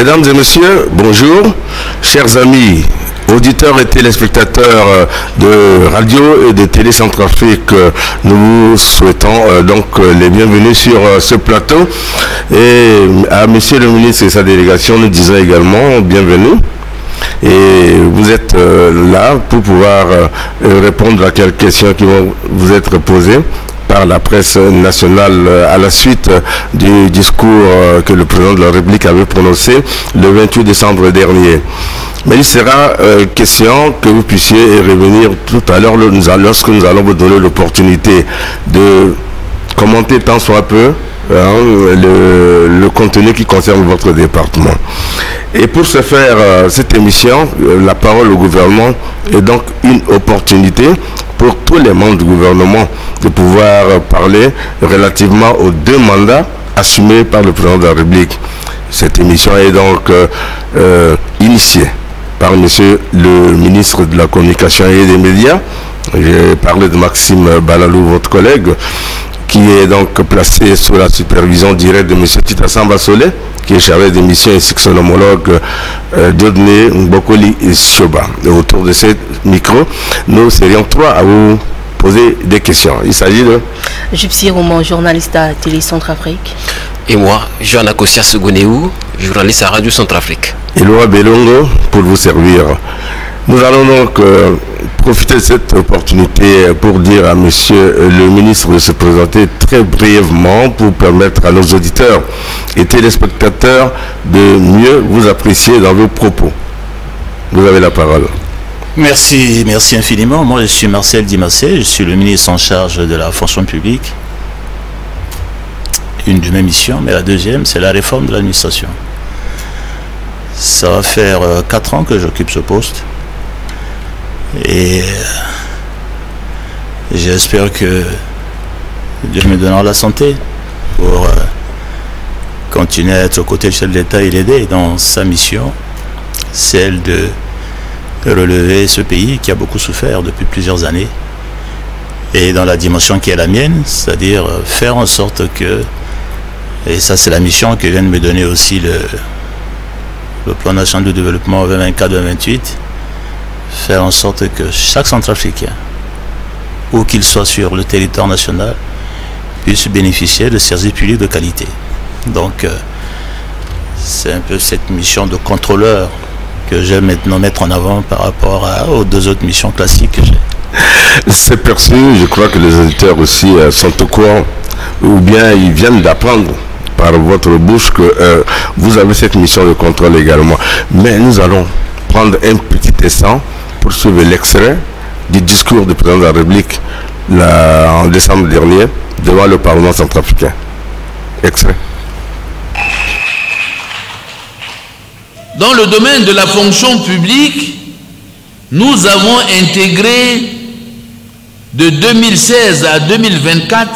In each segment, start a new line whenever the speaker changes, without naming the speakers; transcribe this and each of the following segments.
Mesdames et messieurs, bonjour. Chers amis, auditeurs et téléspectateurs de radio et de Télé Centrafrique, nous vous souhaitons donc les bienvenus sur ce plateau. Et à monsieur le ministre et sa délégation, nous disons également bienvenue. Et vous êtes là pour pouvoir répondre à quelques questions qui vont vous être posées par la presse nationale à la suite du discours que le président de la République avait prononcé le 28 décembre dernier. Mais il sera question que vous puissiez revenir tout à l'heure lorsque nous allons vous donner l'opportunité de commenter tant soit peu le contenu qui concerne votre département. Et pour ce faire, cette émission, la parole au gouvernement est donc une opportunité pour tous les membres du gouvernement de pouvoir parler relativement aux 2 mandats assumés par le président de la République. Cette émission est donc initiée par monsieur le ministre de la Communication et des Médias. J'ai parlé de Maxime Balalou, votre collègue, qui est donc placé sous la supervision directe de M. Tita Samba Solé, qui est chargé des missions, ainsi que son homologue Dodné Mbokoli Shoba. Et autour de ce micro, nous serions 3 à vous poser des questions. Il s'agit de...
Gypsy Roman, journaliste à Télé Centrafrique.
Et moi, Johanna Kossia Segonéou, journaliste à Radio Centrafrique.
Et Laura Belongo, pour vous servir. Nous allons donc profiter de cette opportunité pour dire à monsieur le ministre de se présenter très brièvement pour permettre à nos auditeurs et téléspectateurs de mieux vous apprécier dans vos propos. Vous avez la parole.
Merci infiniment. Moi, je suis Marcel Dimassé, je suis le ministre en charge de la fonction publique. Une de mes missions, mais la deuxième, c'est la réforme de l'administration. Ça va faire 4 ans que j'occupe ce poste. Et j'espère que Dieu me donnera la santé pour continuer à être aux côtés du chef de l'État et l'aider dans sa mission, celle de relever ce pays qui a beaucoup souffert depuis plusieurs années, et dans la dimension qui est la mienne, c'est-à-dire faire en sorte que, et ça c'est la mission que vient de me donner aussi le plan national de développement 2024-2028, faire en sorte que chaque Centrafricain, où qu'il soit sur le territoire national, puisse bénéficier de services publics de qualité. Donc, c'est un peu cette mission de contrôleur que j'aime maintenant mettre en avant par rapport aux 2 autres missions classiques que j'ai.
C'est perçu, je crois que les auditeurs aussi sont au courant, ou bien ils viennent d'apprendre par votre bouche que vous avez cette mission de contrôle également. Mais nous allons prendre un petit instant pour suivre l'extrait du discours du président de la République en décembre dernier devant le Parlement centrafricain. Extrait.
Dans le domaine de la fonction publique, nous avons intégré de 2016 à 2024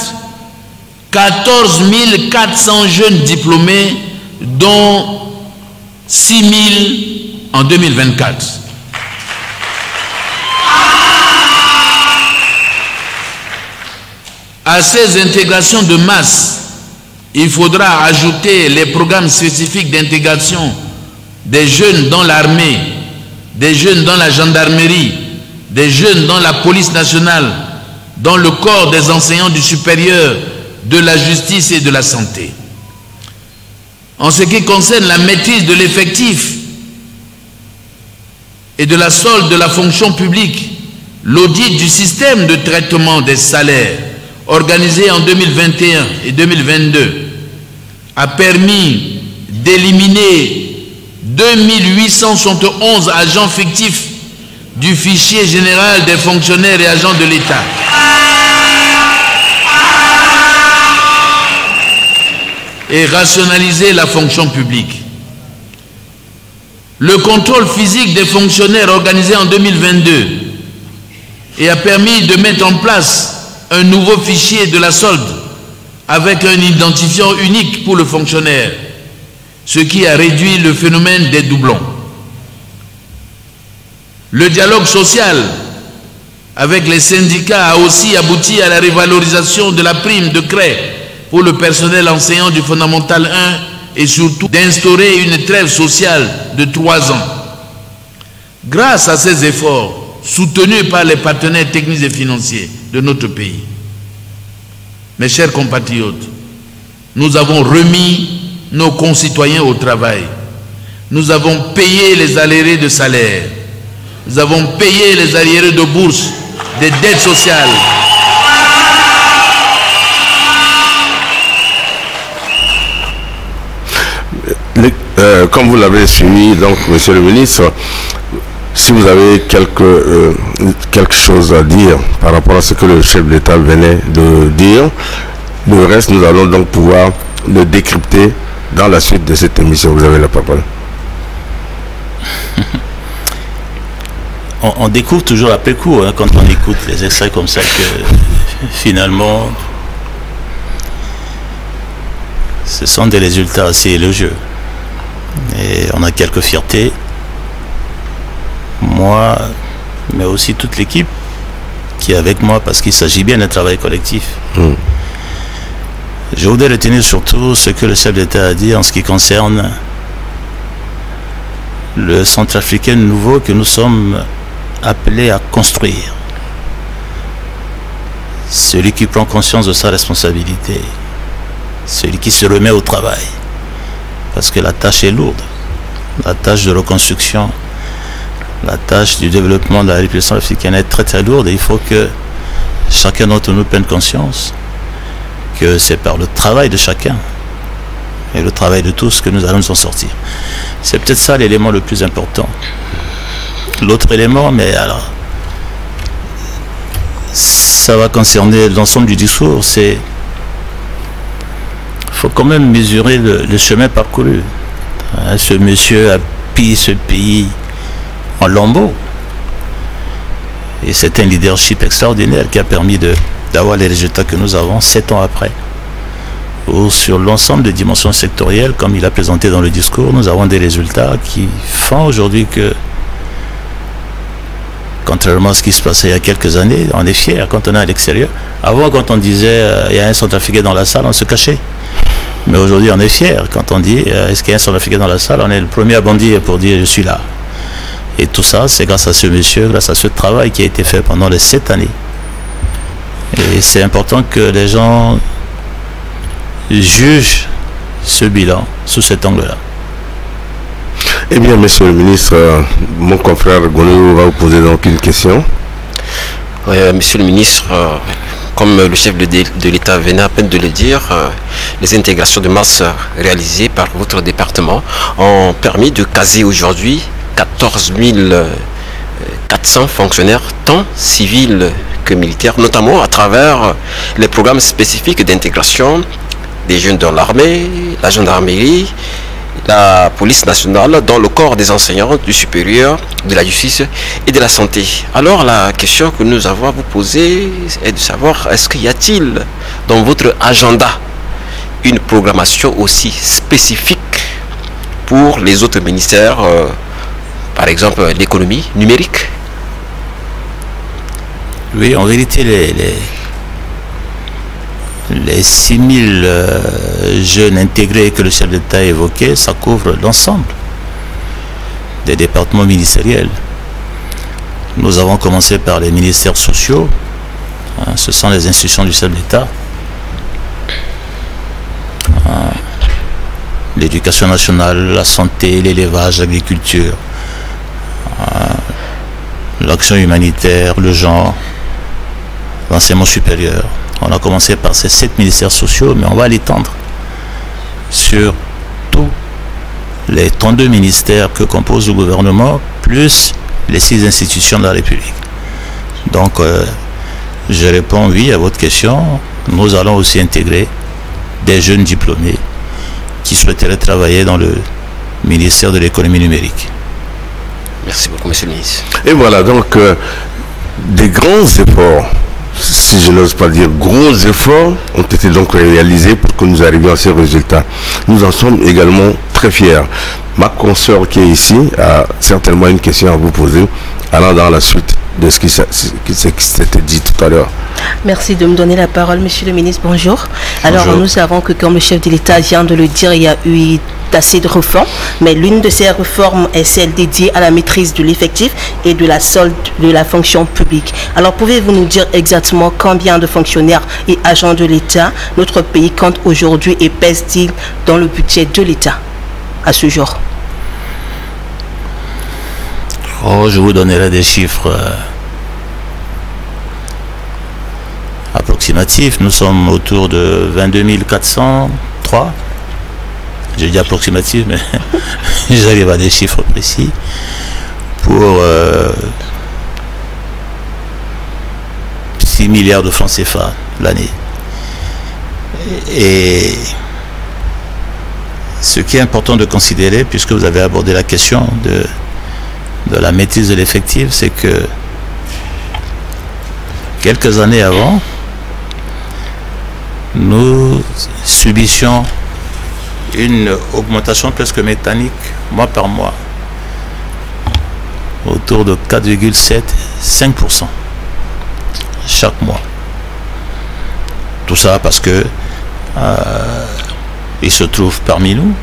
14 400 jeunes diplômés, dont 6 000 en 2024. À ces intégrations de masse, il faudra ajouter les programmes spécifiques d'intégration des jeunes dans l'armée, des jeunes dans la gendarmerie, des jeunes dans la police nationale, dans le corps des enseignants du supérieur, de la justice et de la santé. En ce qui concerne la maîtrise de l'effectif et de la solde de la fonction publique, l'audit du système de traitement des salaires organisé en 2021 et 2022 a permis d'éliminer 2871 agents fictifs du fichier général des fonctionnaires et agents de l'État. Et rationaliser la fonction publique. Le contrôle physique des fonctionnaires organisé en 2022 et a permis de mettre en place un nouveau fichier de la solde avec un identifiant unique pour le fonctionnaire, ce qui a réduit le phénomène des doublons. Le dialogue social avec les syndicats a aussi abouti à la révalorisation de la prime de craie pour le personnel enseignant du fondamental 1 et surtout d'instaurer une trêve sociale de 3 ans. Grâce à ces efforts, soutenus par les partenaires techniques et financiers de notre pays, mes chers compatriotes, nous avons remis nos concitoyens au travail. Nous avons payé les arriérés de salaire. Nous avons payé les arriérés de bourse, des dettes sociales.
Comme vous l'avez suivi, donc, monsieur le ministre, si vous avez quelque chose à dire par rapport à ce que le chef de l'État venait de dire, le reste, nous allons donc pouvoir le décrypter dans la suite de cette émission. Vous avez la parole.
On découvre toujours après coup, hein, quand on écoute les extraits comme ça, que finalement, ce sont des résultats assez élogieux. Et on a quelques fiertés. Moi, mais aussi toute l'équipe qui est avec moi, parce qu'il s'agit bien d'un travail collectif. Je voudrais retenir surtout ce que le chef d'État a dit en ce qui concerne le Centrafricain nouveau que nous sommes appelés à construire. Celui qui prend conscience de sa responsabilité, celui qui se remet au travail, parce que la tâche est lourde, la tâche de reconstruction, la tâche du développement de la République centrafricaine est très très lourde, et il faut que chacun d'entre nous prenne conscience que c'est par le travail de chacun et le travail de tous que nous allons nous en sortir. C'est peut-être ça l'élément le plus important. L'autre élément, mais alors, ça va concerner l'ensemble du discours, c'est il faut quand même mesurer le chemin parcouru. Ce monsieur a pillé ce pays en lambeaux. Et c'est un leadership extraordinaire qui a permis d'avoir les résultats que nous avons 7 ans après. Ou sur l'ensemble des dimensions sectorielles, comme il a présenté dans le discours, nous avons des résultats qui font aujourd'hui que, contrairement à ce qui se passait il y a quelques années, on est fiers quand on est à l'extérieur. Avant, quand on disait il y a un Centrafricain dans la salle, on se cachait. Mais aujourd'hui, on est fiers quand on dit est-ce qu'il y a un Centrafricain dans la salle, on est le premier à bondir pour dire je suis là. Et tout ça, c'est grâce à ce monsieur, grâce à ce travail qui a été fait pendant les 7 années. Et c'est important que les gens jugent ce bilan sous cet angle-là.
Eh bien, monsieur le ministre, mon confrère Gonéou va vous poser donc une question.
Oui, monsieur le ministre, comme le chef de l'État venait à peine de le dire, les intégrations de masse réalisées par votre département ont permis de caser aujourd'hui 14 400 fonctionnaires, tant civils que militaires, notamment à travers les programmes spécifiques d'intégration des jeunes dans l'armée, la gendarmerie, la police nationale, dans le corps des enseignants du supérieur, de la justice et de la santé. Alors la question que nous avons à vous poser est de savoir, est-ce qu'il y a-t-il dans votre agenda une programmation aussi spécifique pour les autres ministères, par exemple l'économie numérique?
Oui, en vérité, les 6000 jeunes intégrés que le chef d'État a évoqués, ça couvre l'ensemble des départements ministériels. Nous avons commencé par les ministères sociaux, ce sont les institutions du chef d'État. L'éducation nationale, la santé, l'élevage, l'agriculture, l'action humanitaire, le genre, l'enseignement supérieur. On a commencé par ces 7 ministères sociaux, mais on va l'étendre sur tous les 32 ministères que compose le gouvernement, plus les 6 institutions de la République. Donc, je réponds oui à votre question. Nous allons aussi intégrer des jeunes diplômés qui souhaiteraient travailler dans le ministère de l'économie numérique.
Merci beaucoup, monsieur le ministre.
Et voilà, donc, des grands efforts, si je n'ose pas dire gros efforts, ont été donc réalisés pour que nous arrivions à ces résultats. Nous en sommes également très fiers. Ma consoeur qui est ici a certainement une question à vous poser, allant dans la suite de ce qui s'était dit tout à l'heure.
Merci de me donner la parole, monsieur le ministre. Bonjour. Alors,
Bonjour.
nous savons que, comme le chef de l'État vient de le dire, il y a eu assez de réformes, mais l'une de ces réformes est celle dédiée à la maîtrise de l'effectif et de la solde de la fonction publique. Alors, pouvez-vous nous dire exactement combien de fonctionnaires et agents de l'État notre pays compte aujourd'hui et pèse-t-il dans le budget de l'État à ce jour?
Oh, je vous donnerai des chiffres approximatifs. Nous sommes autour de 22 403. J'ai dit approximatif, mais j'arrive à des chiffres précis. Pour 6 milliards de francs CFA l'année. Et ce qui est important de considérer, puisque vous avez abordé la question de la maîtrise de l'effectif, c'est que quelques années avant, nous subissions une augmentation presque mécanique, mois par mois, autour de 4,7-5% chaque mois. Tout ça parce que il se trouve parmi nous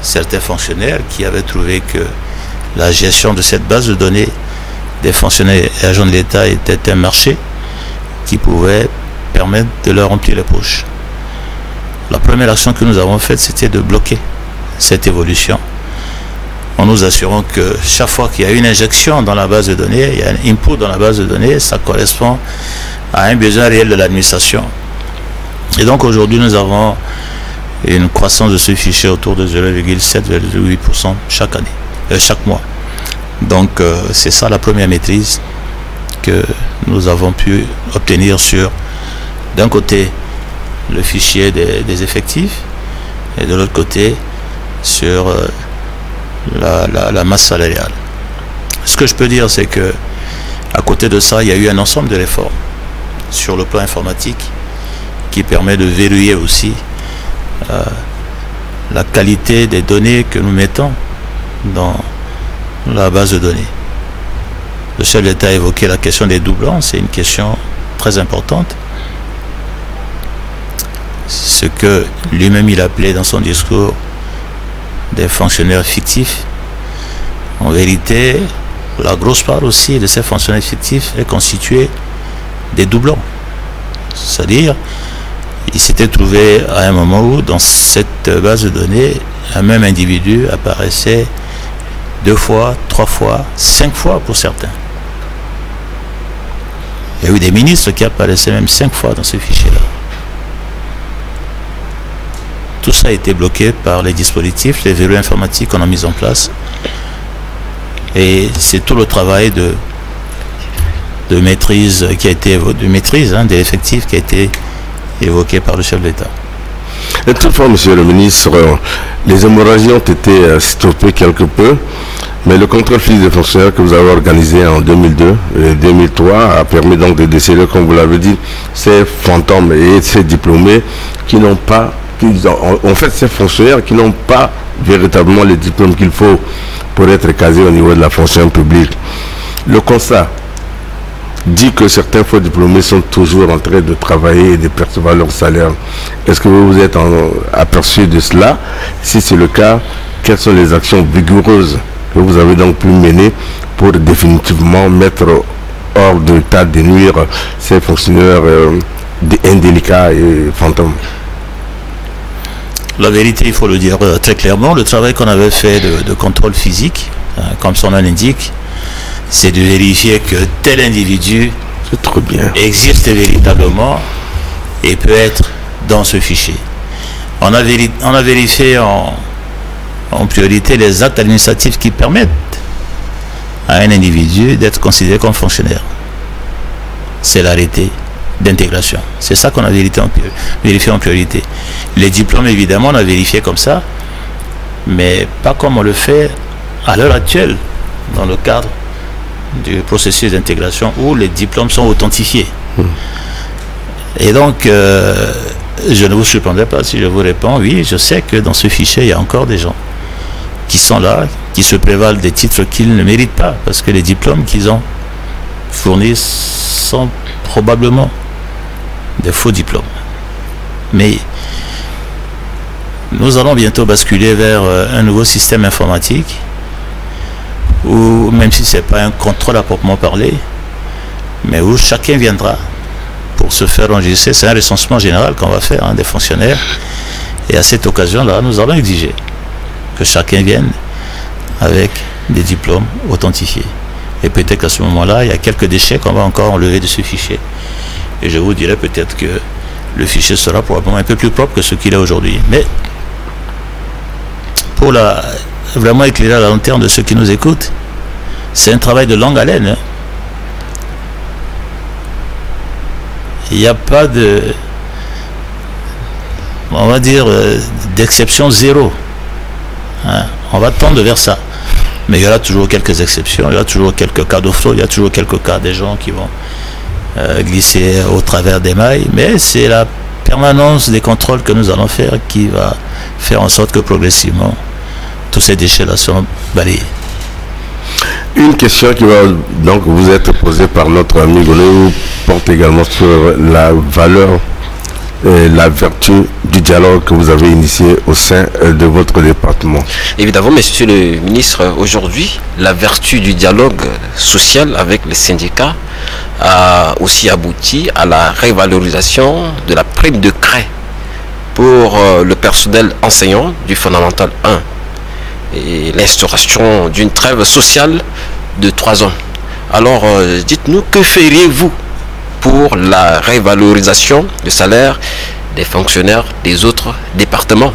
certains fonctionnaires qui avaient trouvé que la gestion de cette base de données des fonctionnaires et agents de l'État était un marché qui pouvait permettre de leur remplir les poches. La première action que nous avons faite, c'était de bloquer cette évolution en nous assurant que chaque fois qu'il y a une injection dans la base de données, il y a un input dans la base de données, ça correspond à un besoin réel de l'administration. Et donc aujourd'hui, nous avons une croissance de ce fichier autour de 0,7-0,8% chaque année, chaque mois. Donc c'est ça la première maîtrise que nous avons pu obtenir sur, d'un côté, le fichier des effectifs et de l'autre côté sur la masse salariale. Ce que je peux dire, c'est que à côté de ça, il y a eu un ensemble de réformes sur le plan informatique qui permet de verrouiller aussi la qualité des données que nous mettons dans la base de données. Le chef de l'État a évoqué la question des doublons, c'est une question très importante. Ce que lui-même il appelait dans son discours des fonctionnaires fictifs. En vérité, la grosse part aussi de ces fonctionnaires fictifs est constituée des doublons. C'est-à-dire, il s'était trouvé à un moment où dans cette base de données, un même individu apparaissait 2 fois, 3 fois, 5 fois pour certains. Il y a eu des ministres qui apparaissaient même 5 fois dans ce fichier-là. Tout ça a été bloqué par les dispositifs, les verrous informatiques qu'on a mis en place. Et c'est tout le travail de maîtrise qui a été de l'effectif qui a été évoqué par le chef de l'État.
Et toutefois, monsieur le ministre, les hémorragies ont été stoppées quelque peu, mais le contrôle physique des fonctionnaires que vous avez organisé en 2002 et 2003 a permis donc de déceler, comme vous l'avez dit, ces fantômes et ces diplômés qui n'ont pas, en fait, ces fonctionnaires qui n'ont pas véritablement les diplômes qu'il faut pour être casés au niveau de la fonction publique. Le constat dit que certains faux diplômés sont toujours en train de travailler et de percevoir leur salaire. Est-ce que vous vous êtes aperçu de cela? Si c'est le cas, quelles sont les actions vigoureuses que vous avez donc pu mener pour définitivement mettre hors de l'état de nuire ces fonctionnaires indélicats et fantômes?
La vérité, il faut le dire très clairement, le travail qu'on avait fait de contrôle physique, comme son nom l'indique, c'est de vérifier que tel individu existe véritablement et peut être dans ce fichier. On a vérifié en priorité les actes administratifs qui permettent à un individu d'être considéré comme fonctionnaire. C'est l'arrêté d'intégration. C'est ça qu'on a vérifié en priorité. Les diplômes, évidemment, on a vérifié comme ça, mais pas comme on le fait à l'heure actuelle dans le cadre du processus d'intégration où les diplômes sont authentifiés. Et donc, je ne vous surprendrai pas si je vous réponds, oui, je sais que dans ce fichier, il y a encore des gens qui sont là, qui se prévalent des titres qu'ils ne méritent pas, parce que les diplômes qu'ils ont fournis sont probablement des faux diplômes. Mais nous allons bientôt basculer vers un nouveau système informatique où, même si ce n'est pas un contrôle à proprement parler, mais où chacun viendra pour se faire enregistrer. C'est un recensement général qu'on va faire des fonctionnaires. Et à cette occasion-là, nous allons exiger que chacun vienne avec des diplômes authentifiés. Et peut-être qu'à ce moment-là, il y a quelques déchets qu'on va encore enlever de ce fichier. Et je vous dirai peut-être que le fichier sera probablement un peu plus propre que ce qu'il est aujourd'hui. Mais pour vraiment éclairer à la lanterne de ceux qui nous écoutent, c'est un travail de longue haleine. Il n'y a pas de, on va dire, d'exception zéro. On va tendre vers ça. Mais il y aura toujours quelques exceptions, il y aura toujours quelques cas de fraude, il y a toujours quelques cas des gens qui vont glisser au travers des mailles. Mais c'est la permanence des contrôles que nous allons faire qui va faire en sorte que progressivement, tous ces déchets-là seront balayés.
Une question qui va donc vous être posée par notre ami Goulé porte également sur la valeur et la vertu du dialogue que vous avez initié au sein de votre département.
Évidemment, monsieur le ministre, aujourd'hui, la vertu du dialogue social avec les syndicats a aussi abouti à la révalorisation de la prime de craie pour le personnel enseignant du fondamental 1 et l'instauration d'une trêve sociale de 3 ans. Alors, dites-nous, que feriez-vous pour la révalorisation du salaire des fonctionnaires des autres départements?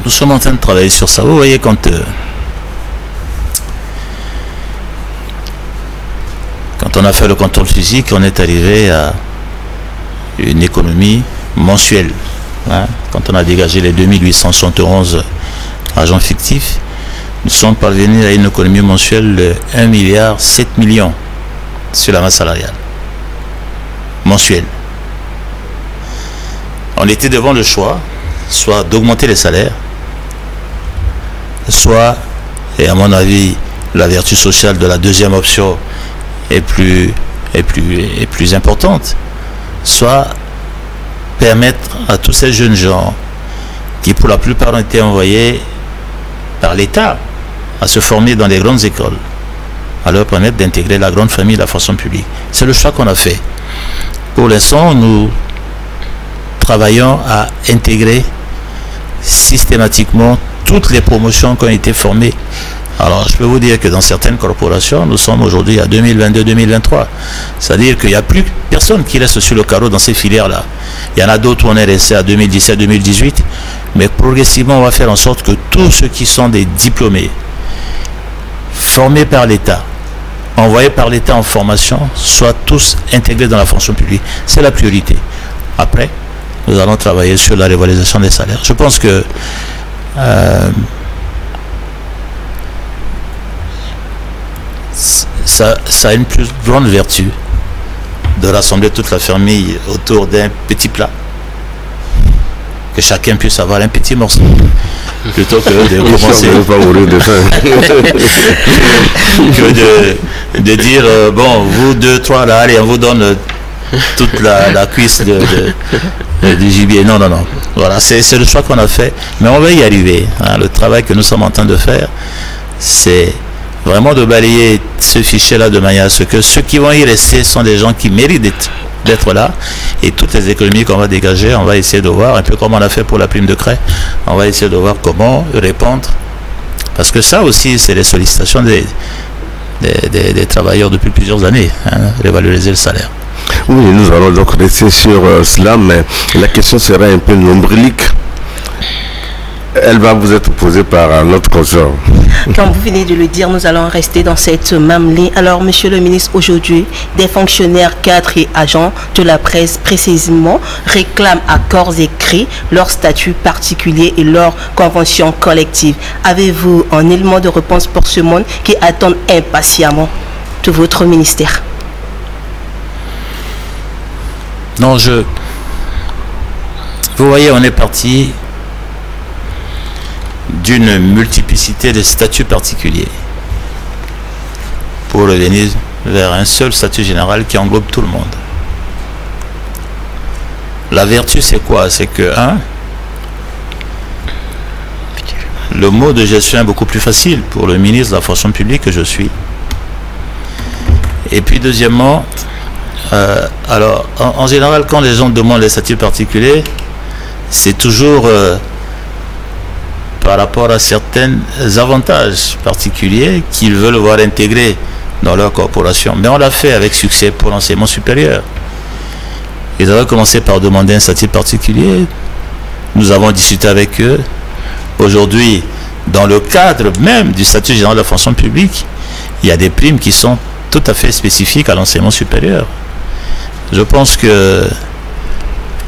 Nous sommes en train de travailler sur ça. Vous voyez, quand on a fait le contrôle physique, on est arrivé à une économie mensuelle. Quand on a dégagé les 2871 agents fictifs, nous sommes parvenus à une économie mensuelle de 1,7 milliard sur la masse salariale. Mensuelle. On était devant le choix, soit d'augmenter les salaires, soit, et à mon avis, la vertu sociale de la deuxième option est plus importante, soit permettre à tous ces jeunes gens qui pour la plupart ont été envoyés par l'État à se former dans les grandes écoles, à leur permettre d'intégrer la grande famille de la fonction publique. C'est le choix qu'on a fait. Pour l'instant, nous travaillons à intégrer systématiquement toutes les promotions qui ont été formées. Alors, je peux vous dire que dans certaines corporations, nous sommes aujourd'hui à 2022-2023. C'est-à-dire qu'il n'y a plus personne qui reste sur le carreau dans ces filières-là. Il y en a d'autres où on est resté à 2017-2018. Mais progressivement, on va faire en sorte que tous ceux qui sont des diplômés, formés par l'État, envoyés par l'État en formation, soient tous intégrés dans la fonction publique. C'est la priorité. Après, nous allons travailler sur la révalorisation des salaires. Je pense que ça a une plus grande vertu de rassembler toute la famille autour d'un petit plat, que chacun puisse avoir un petit morceau, plutôt que de commencer de dire bon, vous deux, trois là, allez, on vous donne toute la cuisse du gibier. Non. Voilà, c'est le choix qu'on a fait, mais on va y arriver. Le travail que nous sommes en train de faire, c'est vraiment de balayer ce fichier-là de manière à ce que ceux qui vont y rester sont des gens qui méritent d'être là, et toutes les économies qu'on va dégager, on va essayer de voir, un peu comme on a fait pour la prime de craie, on va essayer de voir comment répondre, parce que ça aussi, c'est les sollicitations des travailleurs depuis plusieurs années, révaloriser le salaire.
Oui, nous allons donc rester sur cela, mais la question sera un peu nombrilique. Elle va vous être posée par un autre consort.
Comme vous venez de le dire, nous allons rester dans cette même ligne. Alors, monsieur le ministre, aujourd'hui, des fonctionnaires, cadres et agents de la presse, précisément, réclament à corps écrit leur statut particulier et leur convention collective. Avez-vous un élément de réponse pour ce monde qui attend impatiemment de votre ministère?
Non, vous voyez, on est parti d'une multiplicité de statuts particuliers pour revenir vers un seul statut général qui englobe tout le monde. La vertu, c'est quoi? C'est que, le mot de gestion est beaucoup plus facile pour le ministre de la fonction publique que je suis. Et puis, deuxièmement, alors, en général, quand les gens demandent les statuts particuliers, c'est toujours par rapport à certains avantages particuliers qu'ils veulent voir intégrés dans leur corporation. Mais on l'a fait avec succès pour l'enseignement supérieur. Ils avaient commencé par demander un statut particulier. Nous avons discuté avec eux. Aujourd'hui, dans le cadre même du statut général de la fonction publique, il y a des primes qui sont tout à fait spécifiques à l'enseignement supérieur. Je pense que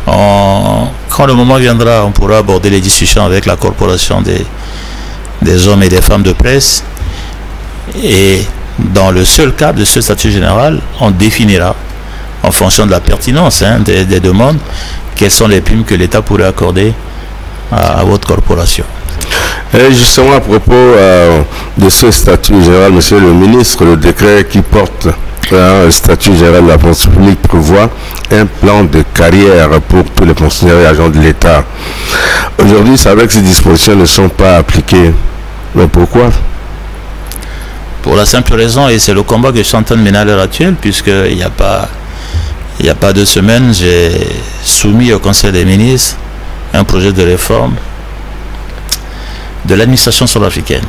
quand le moment viendra, on pourra aborder les discussions avec la corporation des hommes et des femmes de presse. Et dans le seul cadre de ce statut général, on définira, en fonction de la pertinence des demandes, quelles sont les primes que l'État pourrait accorder à votre corporation.
Et justement, à propos de ce statut général, monsieur le ministre, le décret qui porte le statut général de la fonction publique prévoit un plan de carrière pour tous les fonctionnaires et agents de l'État. Aujourd'hui, c'est vrai que ces dispositions ne sont pas appliquées. Mais pourquoi?
Pour la simple raison, et c'est le combat que je suis en train de mener à l'heure actuelle, puisqu'il n'y a pas 2 semaines, j'ai soumis au Conseil des ministres un projet de réforme de l'administration centrafricaine.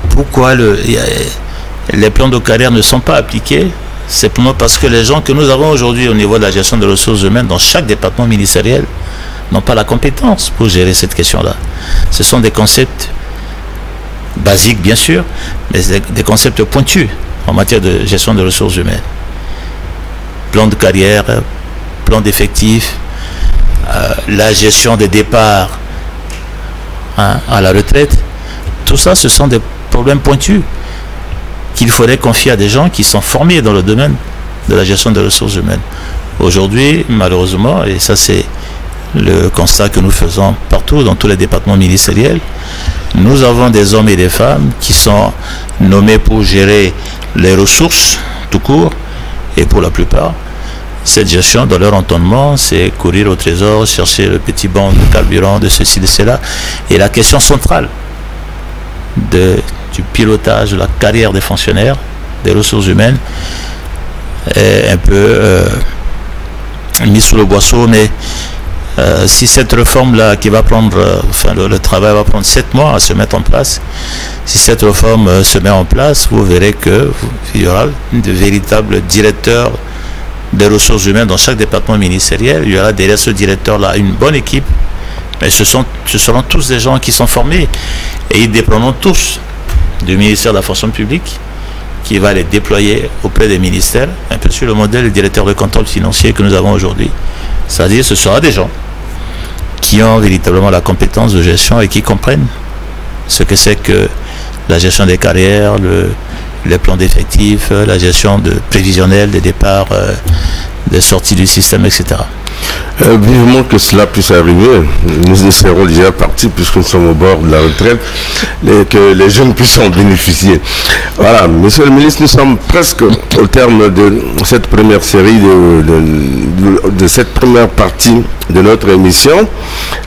Pourquoi les plans de carrière ne sont pas appliqués? Simplement parce que les gens que nous avons aujourd'hui au niveau de la gestion des ressources humaines dans chaque département ministériel n'ont pas la compétence pour gérer cette question-là. Ce sont des concepts basiques, bien sûr, mais des concepts pointus en matière de gestion des ressources humaines. Plan de carrière, plan d'effectifs, la gestion des départs à la retraite, tout ça, ce sont des problèmes pointus qu'il faudrait confier à des gens qui sont formés dans le domaine de la gestion des ressources humaines. Aujourd'hui, malheureusement, et ça c'est le constat que nous faisons partout dans tous les départements ministériels, nous avons des hommes et des femmes qui sont nommés pour gérer les ressources tout court, et pour la plupart, cette gestion dans leur entendement, c'est courir au trésor, chercher le petit banc de carburant, de ceci, de cela. Et la question centrale du pilotage de la carrière des fonctionnaires, des ressources humaines, est un peu mise sous le boisseau. Mais si cette réforme-là, qui va prendre, le travail va prendre 7 mois à se mettre en place, si cette réforme se met en place, vous verrez qu'il y aura de véritables directeurs des ressources humaines dans chaque département ministériel. Il y aura derrière ce directeur-là une bonne équipe, mais ce seront tous des gens qui sont formés et ils dépendront tous du ministère de la fonction publique qui va les déployer auprès des ministères, un peu sur le modèle du directeur de contrôle financier que nous avons aujourd'hui. C'est-à-dire ce sera des gens qui ont véritablement la compétence de gestion et qui comprennent ce que c'est que la gestion des carrières, les plans d'effectifs, la gestion prévisionnelle des départs, des sorties du système, etc.
Vivement que cela puisse arriver. Nous serons déjà partis puisque nous sommes au bord de la retraite et que les jeunes puissent en bénéficier. Voilà, monsieur le ministre, nous sommes presque au terme de cette première série, de cette première partie de notre émission.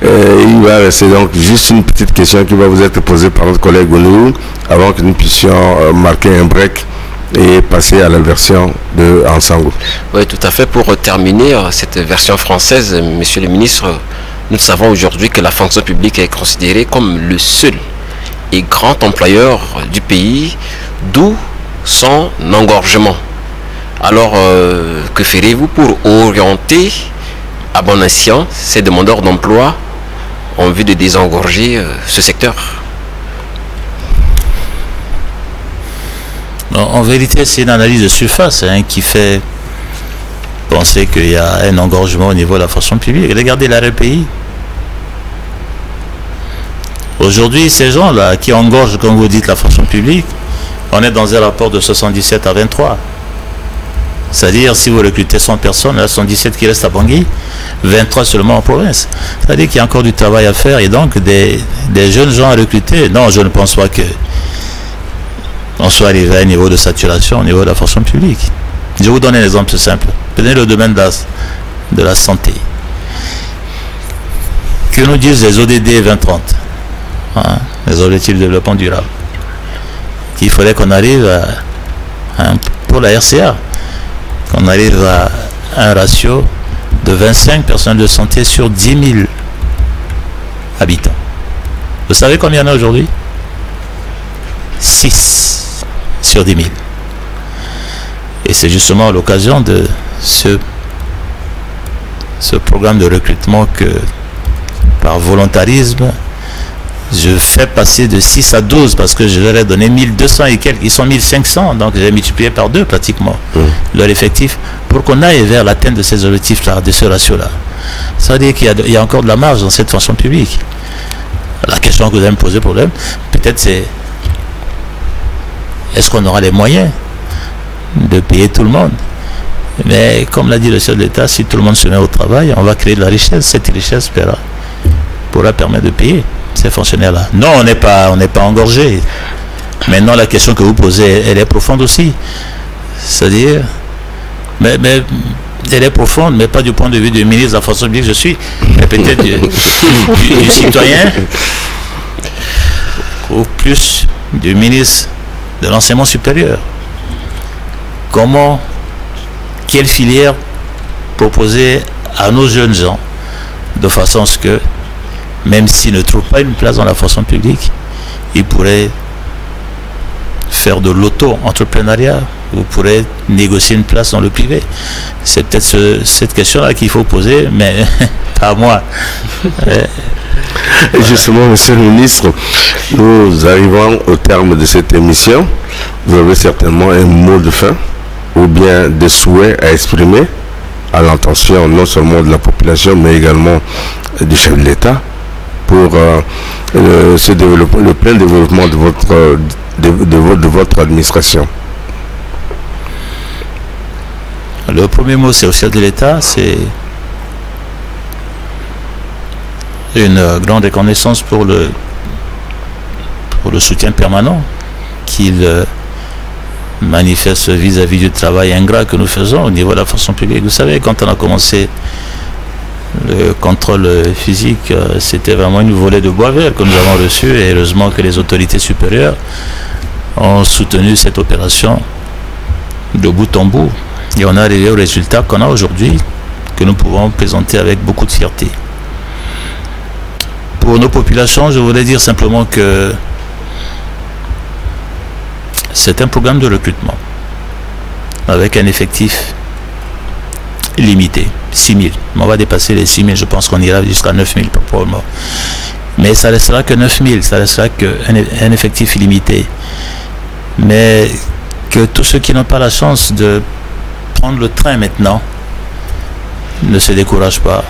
Il va rester donc juste une petite question qui va vous être posée par notre collègue Onou avant que nous puissions marquer un break et passer à la version de Ensango.
Oui, tout à fait. Pour terminer cette version française, monsieur le ministre, nous savons aujourd'hui que la fonction publique est considérée comme le seul et grand employeur du pays, d'où son engorgement. Alors, que ferez-vous pour orienter à bon escient ces demandeurs d'emploi en vue de désengorger ce secteur?
En vérité, c'est une analyse de surface qui fait penser qu'il y a un engorgement au niveau de la fonction publique. Regardez l'arrêt pays. Aujourd'hui, ces gens-là qui engorgent, comme vous dites, la fonction publique, on est dans un rapport de 77 à 23. C'est-à-dire, si vous recrutez 100 personnes, il y a 117 qui restent à Bangui, 23 seulement en province. C'est-à-dire qu'il y a encore du travail à faire et donc des jeunes gens à recruter. Non, je ne pense pas que on soit arrivé à un niveau de saturation au niveau de la fonction publique. Je vous donne un exemple simple. Prenez le domaine d'AS. de la santé. Que nous disent les ODD 2030, hein, les objectifs de développement durable, qu'il fallait qu'on arrive pour la RCA, qu'on arrive à un ratio de 25 personnels de santé sur 10 000 habitants. Vous savez combien il y en a aujourd'hui? 6 sur 10 000. Et c'est justement à l'occasion de ce programme de recrutement que, par volontarisme, je fais passer de 6 à 12 parce que je leur ai donné 1200 et quelques, ils sont 1500, donc j'ai multiplié par 2 pratiquement leur effectif pour qu'on aille vers l'atteinte de ces objectifs-là, de ce ratio-là. Ça veut dire qu'il y a encore de la marge dans cette fonction publique. La question que vous allez me poser, problème, peut-être c'est est-ce qu'on aura les moyens de payer tout le monde? Mais comme l'a dit le chef de l'État, si tout le monde se met au travail, on va créer de la richesse. Cette richesse pourra permettre de payer ces fonctionnaires-là. Non, on n'est pas engorgé. Maintenant, la question que vous posez, elle est profonde aussi. C'est-à-dire, mais elle est profonde, mais pas du point de vue du ministre de la fonction publique que je suis, mais peut-être du citoyen, ou plus du ministre de l'enseignement supérieur. Quelle filière proposer à nos jeunes gens de façon à ce que, même s'ils ne trouvent pas une place dans la fonction publique, ils pourraient faire de l'auto-entrepreneuriat, vous pourrez négocier une place dans le privé. C'est peut-être cette question-là qu'il faut poser, mais pas moi.
Et justement, monsieur le ministre, nous arrivons au terme de cette émission. Vous avez certainement un mot de fin ou bien des souhaits à exprimer à l'intention non seulement de la population, mais également du chef de l'État pour le plein développement de votre administration.
Le premier mot, c'est au chef de l'État, c'est une grande reconnaissance pour le soutien permanent qu'il manifeste vis-à-vis du travail ingrat que nous faisons au niveau de la fonction publique. Vous savez, quand on a commencé le contrôle physique, c'était vraiment une volée de bois vert que nous avons reçu, et heureusement que les autorités supérieures ont soutenu cette opération de bout en bout. Et on est arrivé au résultat qu'on a aujourd'hui, que nous pouvons présenter avec beaucoup de fierté. Pour nos populations, je voulais dire simplement que c'est un programme de recrutement avec un effectif limité, 6 000. On va dépasser les 6 000, je pense qu'on ira jusqu'à 9 000 probablement. Mais ça restera que 9 000, ça restera qu'un effectif limité. Mais que tous ceux qui n'ont pas la chance de prendre le train maintenant ne se découragent pas.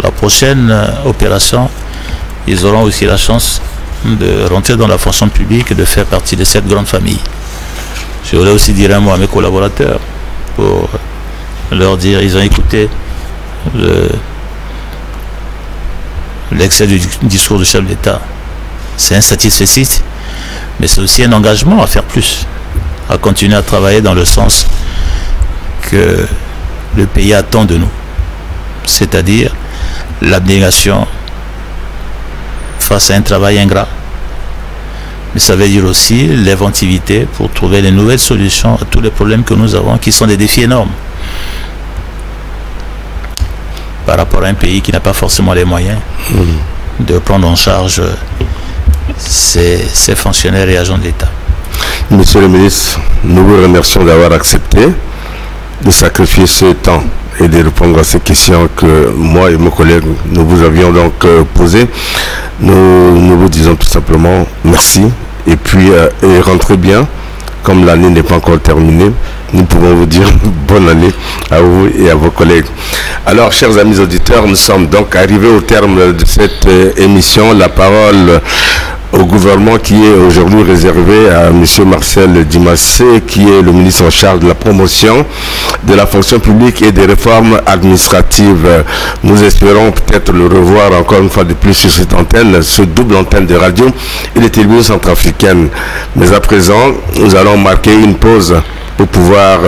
La prochaine opération, ils auront aussi la chance de rentrer dans la fonction publique et de faire partie de cette grande famille. Je voulais aussi dire un mot à mes collaborateurs pour leur dire, ils ont écouté l'excès du discours du chef de l'État. C'est un satisfecit, mais c'est aussi un engagement à faire plus, à continuer à travailler dans le sens que le pays attend de nous, c'est-à-dire l'abnégation face à un travail ingrat. Mais ça veut dire aussi l'inventivité pour trouver les nouvelles solutions à tous les problèmes que nous avons, qui sont des défis énormes par rapport à un pays qui n'a pas forcément les moyens de prendre en charge ses fonctionnaires et agents de l'État.
Monsieur le ministre, nous vous remercions d'avoir accepté de sacrifier ce temps et de répondre à ces questions que moi et mes collègues nous vous avions donc posées. Nous vous disons tout simplement merci, et puis rentrez bien. Comme l'année n'est pas encore terminée, nous pouvons vous dire bonne année à vous et à vos collègues. Alors, chers amis auditeurs, nous sommes donc arrivés au terme de cette émission. La parole au gouvernement qui est aujourd'hui réservé à M. Marcel Dimassé, qui est le ministre en charge de la promotion de la fonction publique et des réformes administratives. Nous espérons peut-être le revoir encore une fois de plus sur cette antenne, ce double antenne de radio et de télévision centrafricaine. Mais à présent, nous allons marquer une pause pour pouvoir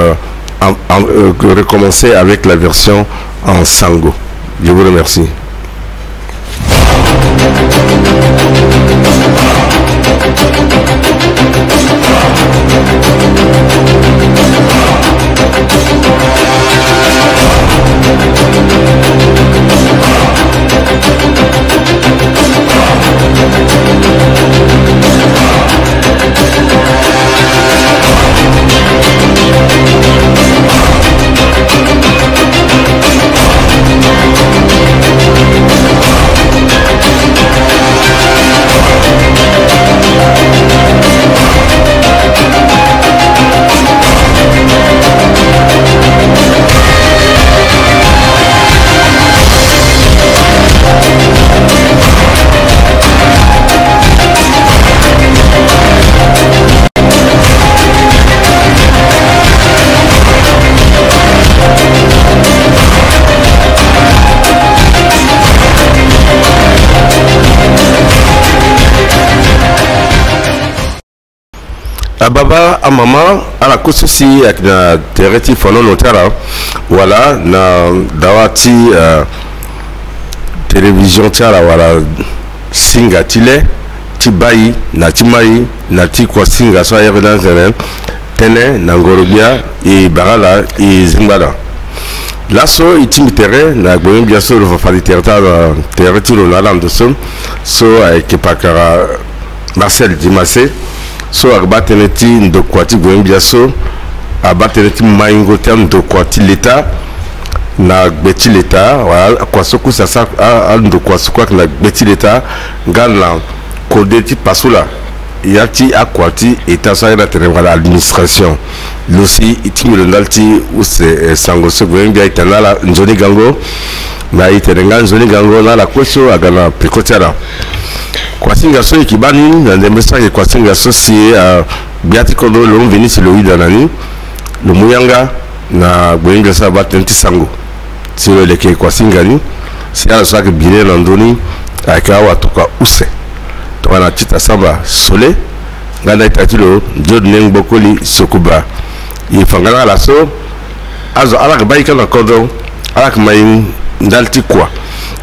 recommencer avec la version en sango. Je vous remercie. Baba a mama à la course aussi avec la terretti fono notera voilà na dawati télévision tara voilà singa tile tibai na timai na tikwa singa so yerdan zeren tene na ngorobia et barala et zimbala laso itimitere na gboyin bien sûr va faire terretti lo la de so avec pakara Marcel Dimassé so abateneti ndokwati gwenbiaso abateneti maingo tem ndokwati leta na gbeti leta wala kwasoku sasa ndokwasi kwa na gbeti leta ngala kodeti pasula yati akwati eta sa na tere wala administration losi itingo ndalti use sango so gwenbia itanala nzoni gango na iterenga nzoni gango na la kweso agana pekotara Kwasinga so ikibani na ndemesa ke kwasinga so si biati kodo lo veni si lo idanani lo muyanga na gwenga sa batenti sango si lo leke kwasinga ni si ala so ke bile na ndoni akawa toka use to na chita samba sole ngana itatilo jod nengbokoli sokuba ifangana la so azo ala ka baika na kodo ala ka mai ndalti kwa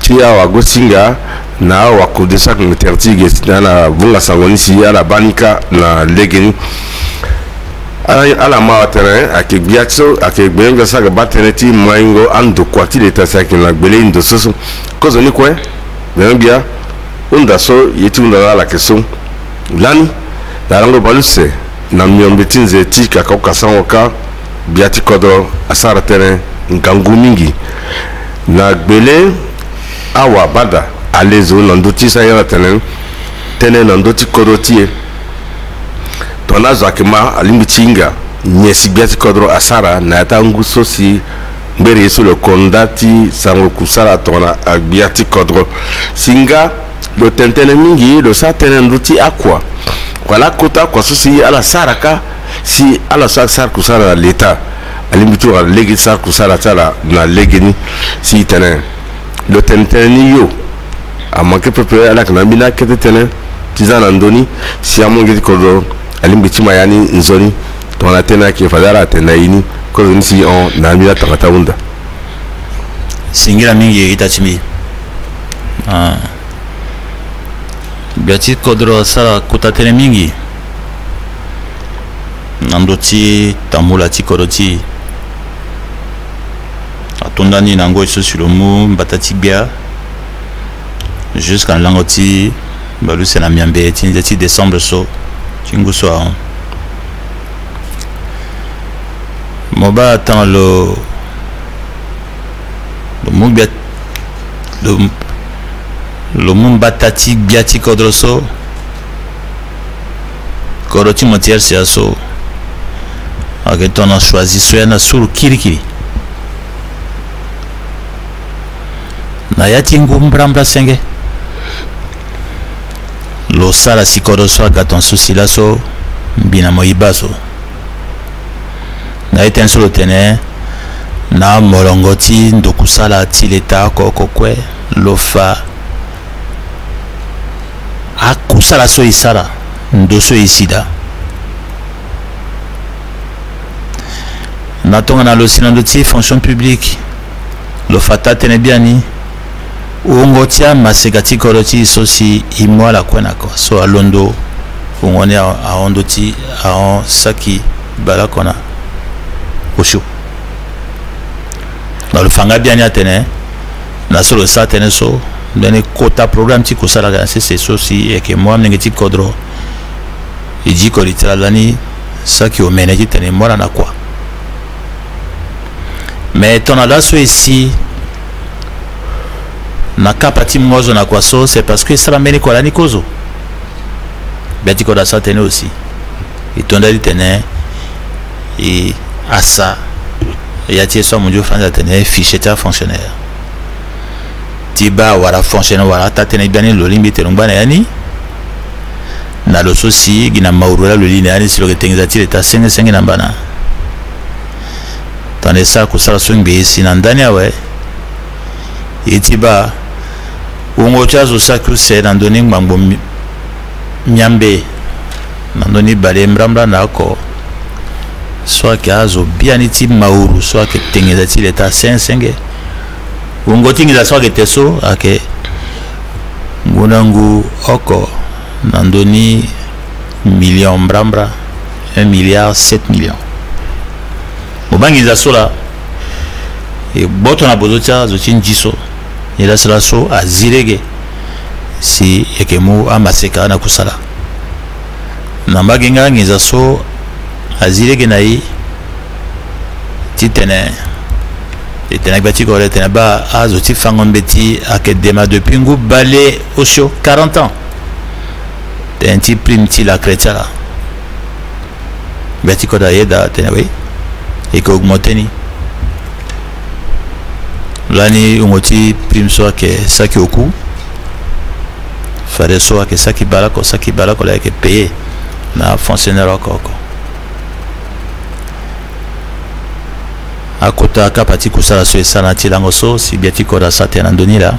ti awa gosinga na wakodesa ko tertige na bunga sangoni si ala banika na legeni ala ma terrain akigbiatso akigbenga saga bateneti maingo ando kwati leta saki na gbele ndo soso kozo ni kwe bia unda so yetu unda la keso lani darango baluse na myombetinze tika ka kasangoka biati kodo asara terrain ngangu mingi na gbele awa bada alezo nandoti sa yara tenen nandoti korotie tona zakema alimbichinga nyesi biati kodro asara na tangu sosi mbere yeso le kondati sango kusara tona biati kodro singa lo tentene mingi lo sa tenen nduti akwa wala kota kwa sosi ala saraka si ala sar kusara leta alimbitu ala legi sar kusara tala na legeni si tenen lo tentene yo a manqué peu à la canabina qui était tizan andoni si amongi kodo alimbiti mayani nzoni ton la tena qui fadara tenaini ko si on namila takataunda
singira mingi itachimi biati kodro sala kutatene mingi nandoti tamula ti kodoti atondani nango iso sur le mou batati bia jusqu'en langoti balu c'est la miambe tinzeti décembre so tingu so moba attend le mumbiat le mumbatati biati kodroso koroti motier c'est aso avec ton a choisi soyana sur kirikiri na yati ngumbrambra senge lo sala sikoro so agaton susi laso bina moibaso na eten solo tene na molongoti ndokusala tileta kokokwe lo fa akusala so isala ndoso isida na tonga na lo sinandoti fonction publique le fata tenebiani ungotia masekati koroti sosi imwa la kwena ko so alondo ungone a ondoti a on saki balakona osho dans le fanga biani atene na solo sa tene so dene kota programme ti kusala ga c'est sosi et que moi ngeti kodro iji ko literalani saki o meneji tene mora na kwa mais ton alaso ici na kapati mozo na kwa so c'est parce que ça ramène ko la nikozo beti ko da sa tene aussi et ton dali tene et asa ya tie so munjo fanda tene fichier ta fonctionnaire tiba wala fonctionnaire wala ta tene bien lo limite lombana yani na lo sosi gina maurula lo line yani silo ketengiza tile ta 5 na bana tande sa ko sala swingbe sinandani awe itiba ungo chazo saku se nandoni ngbango nyambe nandoni bale mrambra nako soit kazo bien iti mauru soit que tengeza ti leta 5 ungo tingeza soit que teso ake ngunangu oko nandoni million mrambra 1 milliard 7 millions mobangiza sola e boto na bozotia zo tinjiso ila sala so azirege si ekemu amaseka na kusala na magenga ngiza so azirege nayi titene titene bati ko tene ba azo ti fangon beti akedema depuis ngu balé au show 40 ans un petit prime ti la chrétien là bati ko da yeda tene oui et que augmenteni lani ungoti prime so que ça qui au coup fallait so que ça qui balako là que payer na fonctionnaire encore à côté à capati kusala so esana ti lango so si biati ko da sate na ndoni là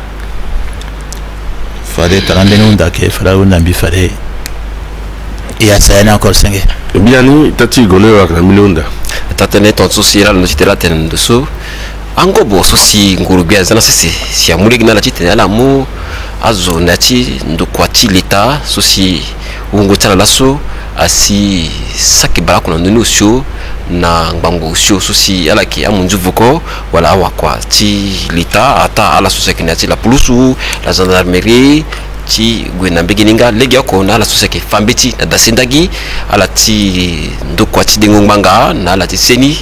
fallait tarandeni unda que fallait unda bi fallait et ça na encore 5
bien ni tati gole wa na milonda
tatene ton souci là no titela ten de so ango bo souci nguru bia zana si amule gina la titela la mu azo nati ndo kwati leta souci ungo tala laso asi saki barako na ndoni osio na ngbango osio souci ala ki amunju vuko wala wa kwa ti leta ata ala souci kinati la pulusu la gendarmerie ti gwena begininga legi yako na la soseke fambeti na dasindagi ala ti ndokwa ti dengombanga na ala ti seni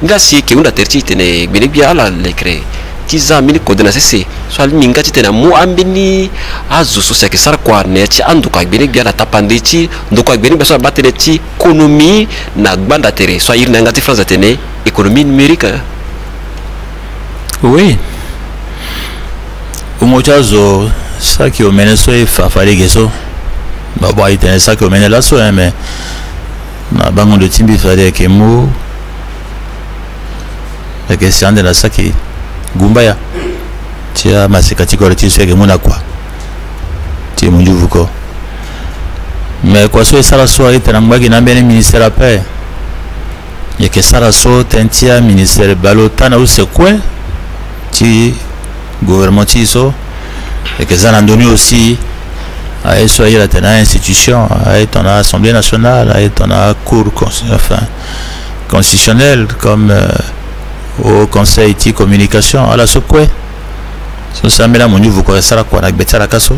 ngasi ke unda terti tene benebia ala lekre ti za mini kodena sese so al minga ti tena mu ambini azu soseke sar kwa ne ti anduka benebia na tapande ti ndokwa benebia so batele ti économie na gbanda tere so irna ngati France tene économie numérique.
Oui umochazo ça qui au mène so e fafale geso ba ba ite ça qui au mène là so mais na bango de timbi fale ke mu la question de la saki gumbaya tia masekati ko ti so ke mu na kwa ti munju vuko mais quoi so ça la so ite na mbagi na mbene ministère la paix et que ça la so tentia ministère balota na ou c'est quoi ti gouvernement ti so et que ça n'a donné aussi à soyez la tenue institution à ton assemblée nationale à ton cour constitutionnelle comme au conseil de communication à la sokwe ça me la mon niveau quoi ça quoi avec betala kaso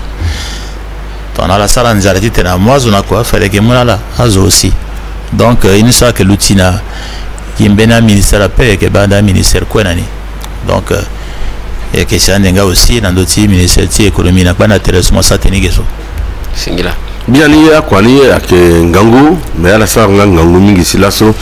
ton à la salle nzalati tena moi on a quoi fallait que moi là azo aussi donc une fois que l'outil na kimbena ministère la paix et que banda ministère quoi nani donc et que ça n'enga aussi dans d'autres ministères de l'économie n'a pas d'intéressement ça tenir ça
singila
bien ni ya kwani ake ngangu mais ala sa ngangu mingi silaso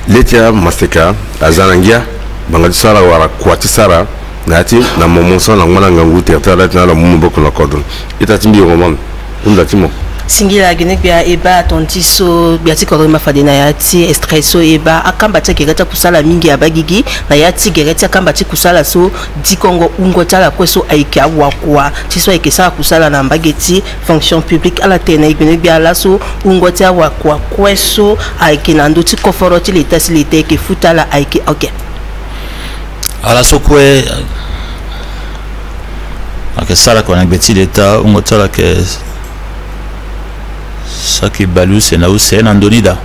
letia masteka azanangia bangati sala wala kwati sara nati na momonso na ngwana ngangu terta la na mumbo na kodon itati mbi roman undatimo
singila genek bia eba tontiso biati korima fadena yati estresso eba akamba tsa gereta kusala mingi abagigi na yati gereta akamba tsi kusala so dikongo ungo tala kweso aiki awakwa tiso ekesa kusala na mbageti fonction publique ala tena genek bia laso ungo tya wakwa kweso aiki na ndo tsi koforo ti leta silite ke futala aiki okay
ala sokwe ake sala kwa beti d'État ungotala ke saki balu c'est na use na ndonida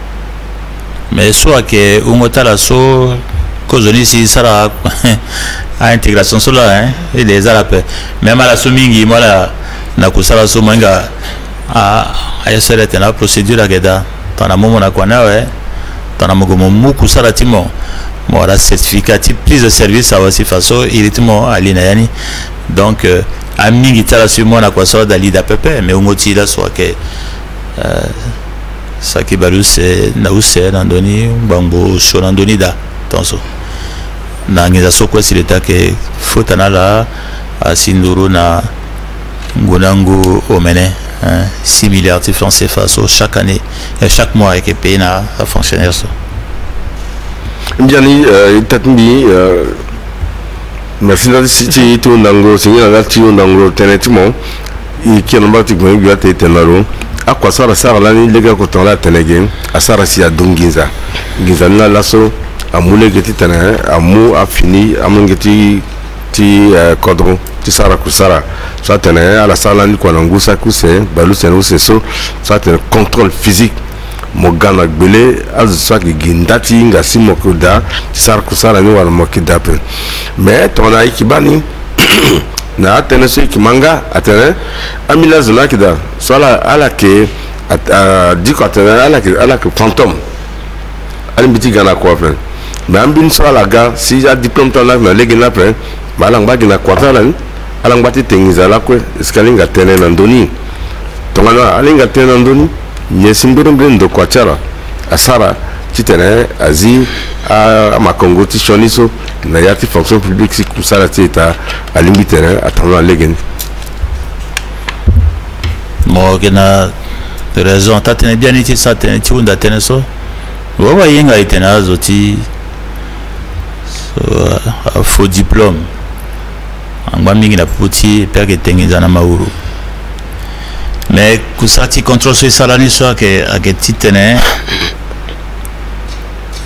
mais soit que ungotala so kozoni si sala a intégration sur là hein et les arabes même à la somingi moi la na kusala so manga a yasela tena procédure la geda tana momo na kwa nawe tana mogomo muku sala timo mo la certificat prise de service à aussi façon il est mo alina yani donc a mingi tala sur moi na kwa sala dali da pepe mais ungoti la soit que ça qui balu c'est na use na ndoni bambo so na ndoni da tonso na ngeza sokwe si l'état que fotana la asinduru na ngonango omene 6 milliards de francs CFA chaque année et chaque mois avec payé na fonctionnaire ça
Mbiani tatmbi merci de citer tout nango c'est une activité nango tenetimo et qui en bas tu peux bien te tenaro à quoi ça sert là les gars quand on la tenege à ça si à donginza ginza na lasso à moule geti tena à mou a fini à mon geti ti cordon ti sara kusara ça tena à la sala ni kwa nangusa kuse balu c'est so ça tena contrôle physique mogana gbele azwa ki gindati ngasi mokoda sar kusara ni wala mokida pe mais ton a ikibani na atene so ikimanga atene amila zona kida sala ala ke diko atene ala ke fantôme ali biti gana ko fe mais ambin sala ga si a diplôme ton la mais legina pe balang ba gina kwata la alang bati tengiza la ko skalinga tene na ndoni tongana alinga tene na ndoni nyesimbirumbe ndo kwa chara asara titene azi a makongo tishoniso na yati fonction publique si kusala tita alimbitene atanga legen
mo gena raison tatene bien iti satene ti unda teneso wa yenga itena zoti so faux diplôme angba mingi na puti peke tengiza na mauru mais kusati contrôle sur salani soit que à que titene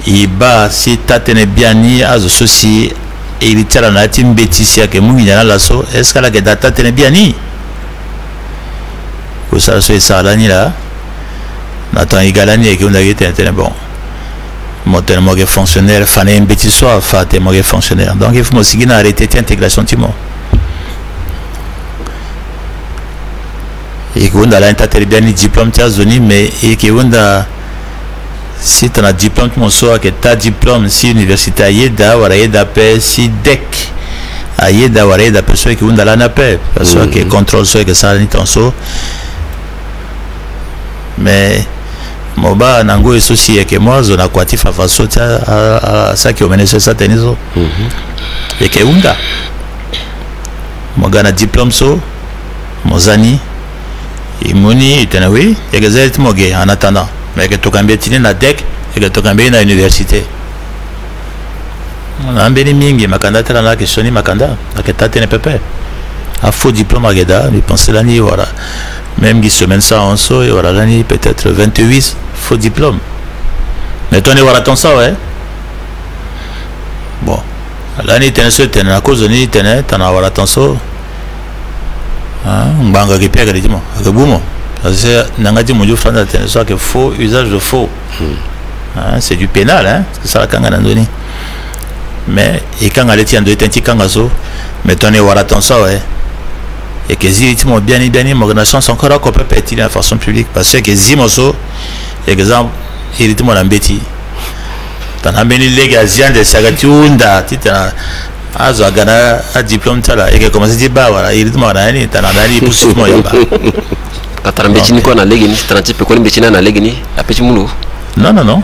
iba si tatene biani azo sosi il tira na timbetisia que mungi na laso est-ce que la que data tene biani kusala sur salani là n'attend igalani et que on a été tene bon mon tellement que fonctionnaire fallait un petit soir fa tellement que fonctionnaire donc il faut me signer arrêter intégration timo et qu'on a l'intertélé bien ni diplôme tu as zoni mais et que on a si tu as diplôme tu m'en sors que ta diplôme si université ayeda ou ayeda paix si dec ayeda ou ayeda personne qui on a la nappe parce que contrôle soit que ça ni ton so mais moba nango associé que moi zona quatif à façon ça qui omene ça tenizo et que on a mon gars na diplôme so mozani imuni itenawi egazet moge en attendant mais que to kambetine na dec et que to kambé na université on a mbeni mingi makanda tala na questioni makanda que tatene pepe a faux diplôme à geda ni penser la ni voilà même qui semaine ça en so et voilà l'année peut-être 28 faux diplôme mais toi ne voilà ton ça ouais bon l'année tene so tene na cause ni tene tana voilà ton so mbanga qui perd effectivement que boum parce que nangati mojo franda tene soit que faux usage de faux c'est du pénal hein ça la kanga ndoni mais et quand elle tient de tenti kanga so mais toi ne voilà ton ça ouais et que zimo bien mon chance encore à peut être la façon publique parce que zimoso exemple il est mon embêti t'en as bien les gars de sagatiunda titana azo agana a diplôme tala et que commence dit bah voilà il est mon ani t'en as ani pour tout moi yamba
katarambeti ni ko na legini transipe ko mbeti na legini apeti mulu
non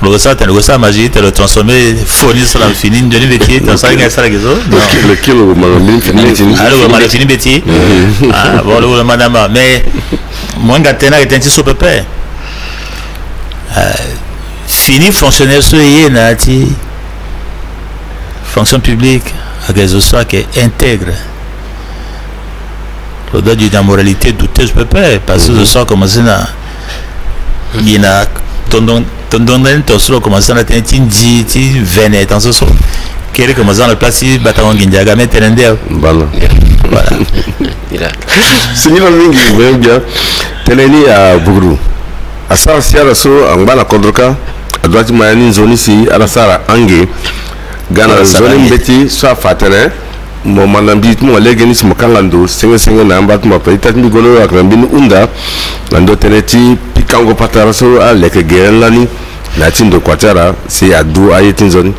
le ça magie te le transformer folie sur l'infini de l'unité dans ça il y a ça la gueule
le kilo magazine
alors magazine beti ah bon le madame mais moi gatena est un petit sopépé fini fonctionnaire soyez nati fonction publique à des soit qui intègre le droit d'une moralité douteuse pépé parce que ça commence na il y a ton donne ton solo commence à tenir tinji ti venet en so quel commence à la place bataillon ginjaga mais tenende
voilà
il a
Seigneur mingi bien teneni à Buguru à ça si ala so angba la kodroka à droite mayani zone si ala sara ange gana zone mbeti soit fatene mo manambi mo legeni si mokangando senga na mbat mo peta mi golo akrambi unda nando teneti pikango patara so aleke gerelani na tindo kwatara si adu ayetin zone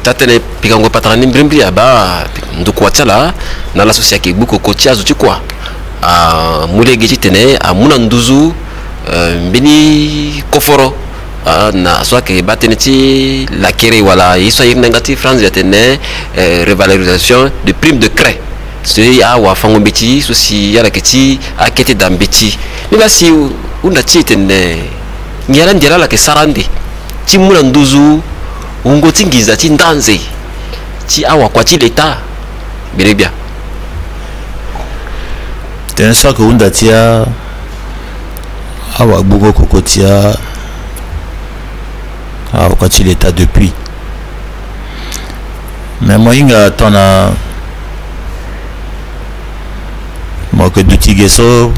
tatene pikango patara ni mbrimbi aba ndo kwatala na la société buko kotia zuti kwa mulege tene amuna nduzu mbini koforo na soit que bateneti la kere wala iswa negatif France yatene revalorisation de prime de craie c'est à wa fango beti sosi yala keti akete dambeti nila si una titene nyala ndela la ke sarande ti muna nduzu ungo tingiza ti ndanze ti awa kwa ti l'état bien
tene soit que unda tia awa bugo kokotia quand il est depuis mais moi il a ton moi que du tigeso